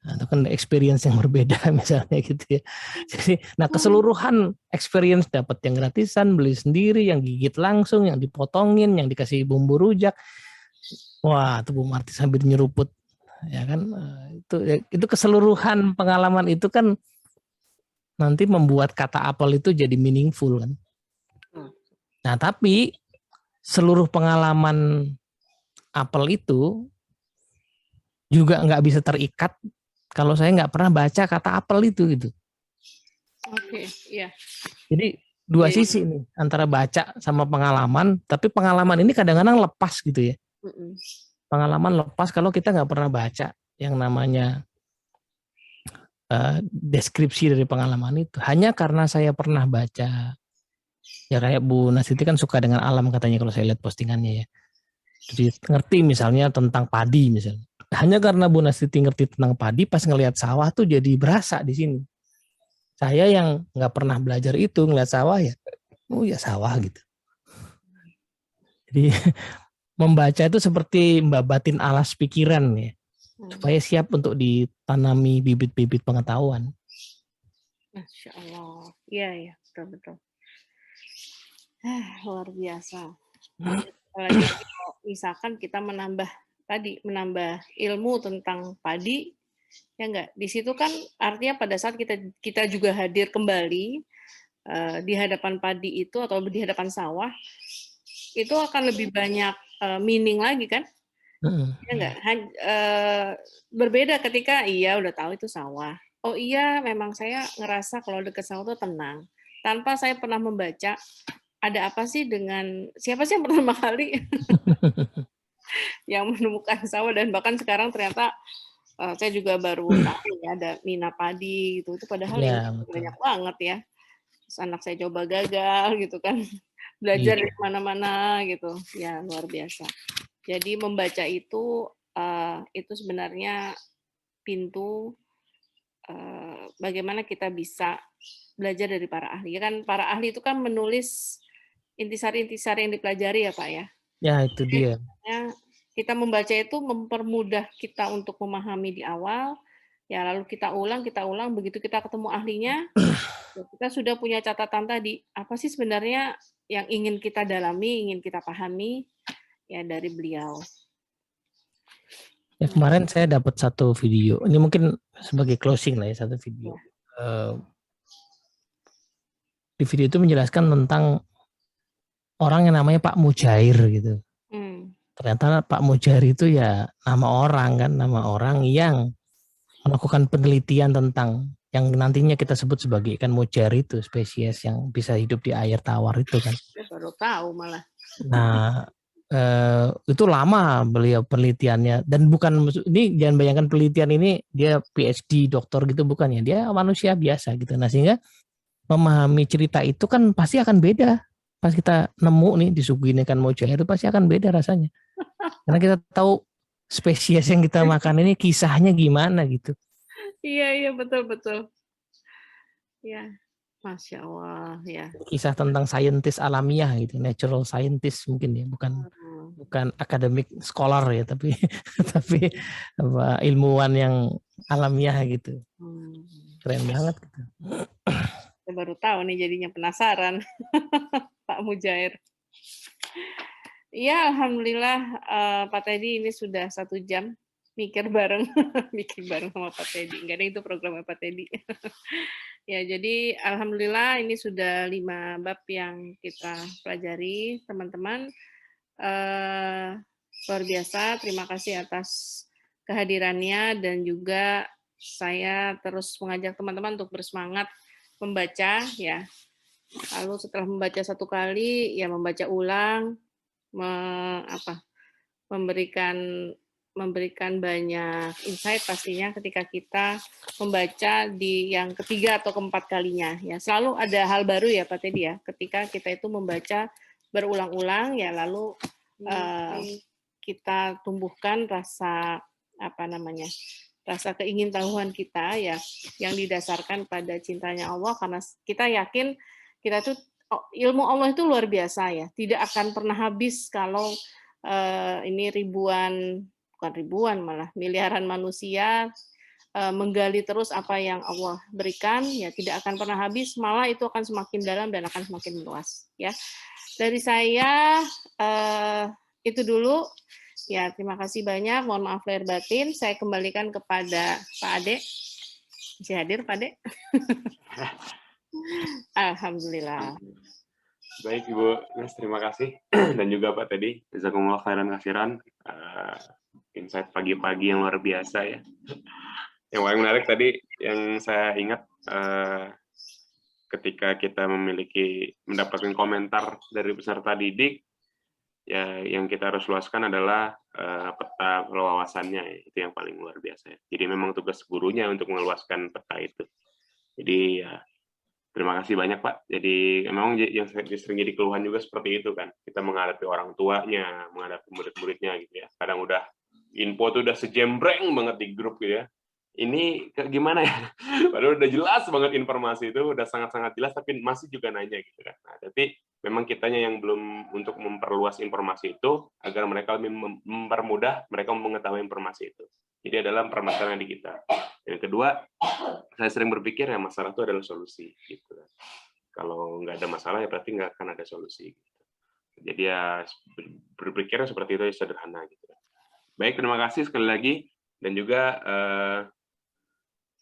Speaker 2: Nah, itu kan experience yang berbeda misalnya gitu ya. Jadi, nah keseluruhan experience dapat yang gratisan, beli sendiri, yang gigit langsung, yang dipotongin, yang dikasih bumbu rujak. Wah, tuh Bu Marti sambil nyeruput, ya kan? Itu keseluruhan pengalaman itu kan nanti membuat kata apel itu jadi meaningful kan. Nah, tapi seluruh pengalaman apel itu juga nggak bisa terikat kalau saya nggak pernah baca kata apel itu gitu.
Speaker 3: Oke, iya.
Speaker 2: Jadi dua sisi nih antara baca sama pengalaman, tapi pengalaman ini kadang-kadang lepas gitu ya. Pengalaman lepas kalau kita nggak pernah baca yang namanya deskripsi dari pengalaman itu. Hanya karena saya pernah baca, ya kayak Bu Nasiti kan suka dengan alam katanya kalau saya lihat postingannya ya. Jadi ngerti misalnya tentang padi misalnya. Hanya karena Bu Nasiti ngerti tentang padi, pas ngelihat sawah tuh jadi berasa di sini. Saya yang nggak pernah belajar itu ngelihat sawah ya, oh ya sawah gitu. Jadi membaca itu seperti membabatin alas pikiran ya, supaya siap untuk ditanami bibit-bibit pengetahuan.
Speaker 3: Masya Allah, iya betul. Luar biasa. Apalagi kalau misalkan kita menambah ilmu tentang padi, ya enggak, di situ kan artinya pada saat kita juga hadir kembali di hadapan padi itu atau di hadapan sawah, itu akan lebih banyak meaning lagi kan? Ya enggak? Berbeda ketika udah tahu itu sawah. Oh iya, memang saya ngerasa kalau dekat sawah itu tenang. Tanpa saya pernah membaca ada apa sih dengan siapa sih yang pertama kali yang menemukan sawah, dan bahkan sekarang ternyata saya juga baru tahu ya ada Mina Padi gitu. Itu padahal
Speaker 2: Ya,
Speaker 3: ini banyak banget ya. Terus anak saya coba gagal gitu kan. Belajar dari mana-mana gitu. Ya luar biasa. Jadi membaca itu sebenarnya pintu bagaimana kita bisa belajar dari para ahli. Kan para ahli itu kan menulis intisari-intisari yang dipelajari ya Pak ya.
Speaker 2: Ya itu dia.
Speaker 3: Kita membaca itu mempermudah kita untuk memahami di awal, ya lalu kita ulang, begitu kita ketemu ahlinya, kita sudah punya catatan tadi, apa sih sebenarnya yang ingin kita dalami, ingin kita pahami, ya dari beliau.
Speaker 2: Ya kemarin saya dapat satu video, ini mungkin sebagai closing lah ya, satu video. Di video itu menjelaskan tentang orang yang namanya Pak Mujair gitu. Ternyata Pak Mujair itu ya nama orang yang melakukan penelitian tentang yang nantinya kita sebut sebagai ikan mujair itu, spesies yang bisa hidup di air tawar itu kan.
Speaker 3: Saya baru tahu malah.
Speaker 2: Nah, itu lama beliau penelitiannya, dan bukan ini, jangan bayangkan penelitian ini dia PhD doktor gitu, bukan ya, dia manusia biasa gitu. Nah sehingga memahami cerita itu kan pasti akan beda pas kita nemu nih disuguhin ikan mujair, itu pasti akan beda rasanya karena kita tahu spesies yang kita makan ini kisahnya gimana gitu.
Speaker 3: Iya betul. Ya, Masya Allah ya.
Speaker 2: Kisah tentang saintis alamiah gitu, natural scientist mungkin ya, bukan akademik scholar ya, tapi apa, ilmuwan yang alamiah gitu. Keren banget gitu.
Speaker 3: Saya baru tahu nih, jadinya penasaran. Pak Mujair. Iya, alhamdulillah Pak Teddy ini sudah 1 jam mikir bareng sama Pak Teddy. Enggak ada, itu programnya Pak Teddy. Ya, jadi alhamdulillah ini sudah 5 bab yang kita pelajari, teman-teman. Luar biasa, terima kasih atas kehadirannya, dan juga saya terus mengajak teman-teman untuk bersemangat membaca ya. Lalu setelah membaca satu kali, ya membaca ulang, memberikan banyak insight pastinya ketika kita membaca di yang ketiga atau keempat kalinya. Ya, selalu ada hal baru ya Pak Teddy ya, ketika kita itu membaca berulang-ulang ya, lalu kita tumbuhkan rasa rasa keingintahuan kita ya, yang didasarkan pada cintanya Allah, karena kita yakin kita tuh ilmu Allah itu luar biasa ya, tidak akan pernah habis kalau ini bukan ribuan malah miliaran manusia menggali terus apa yang Allah berikan, ya tidak akan pernah habis, malah itu akan semakin dalam dan akan semakin luas ya. Dari saya itu dulu ya, terima kasih banyak, mohon maaf lahir batin. Saya kembalikan kepada Pak Ade. Masih hadir Pak Ade? Alhamdulillah.
Speaker 1: Baik Ibu Nes, terima kasih. Dan juga Pak Teddy, jazakumullah khairan katsiran. Insight pagi-pagi yang luar biasa ya. Yang paling menarik tadi yang saya ingat ketika kita mendapatkan komentar dari peserta didik, ya yang kita harus luaskan adalah peta wawasannya, ya. Itu yang paling luar biasa ya. Jadi memang tugas gurunya untuk meluaskan peta itu. Jadi ya, terima kasih banyak Pak. Jadi memang yang sering jadi keluhan juga seperti itu kan. Kita menghadapi orang tuanya, menghadapi murid-muridnya gitu ya. Kadang udah info tuh udah sejembreng banget di grup gitu ya. Ini gimana ya? Padahal udah jelas banget informasi itu, udah sangat-sangat jelas, tapi masih juga nanya gitu kan. Nah, tapi memang kitanya yang belum untuk memperluas informasi itu agar mereka lebih mempermudah mereka mengetahui informasi itu. Jadi adalah permasalahan di kita. Yang kedua, saya sering berpikir ya masalah itu adalah solusi gitu kan. Kalau nggak ada masalah ya berarti nggak akan ada solusi gitu. Jadi ya berpikirnya seperti itu, sederhana gitu kan. Baik, terima kasih sekali lagi, dan juga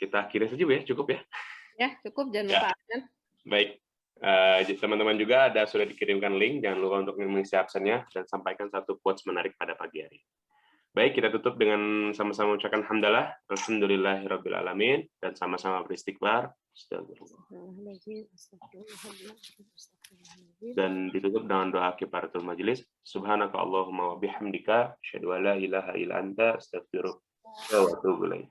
Speaker 1: kita akhiri saja Bu ya, cukup ya.
Speaker 3: Ya, cukup, jangan lupa absen.
Speaker 1: Baik, teman-teman juga sudah dikirimkan link, jangan lupa untuk mengisi absennya dan sampaikan satu quotes menarik pada pagi hari. Baik, kita tutup dengan sama-sama mengucapkan hamdalah, alhamdulillahirabbil alamin, dan sama-sama beristighfar. Dan ditutup dengan doa kifaratul majelis. Subhanaka Allahumma wa bihamdika, asyhadu an la ilaha illa anta, astaghfiruka wa atubu ilaik.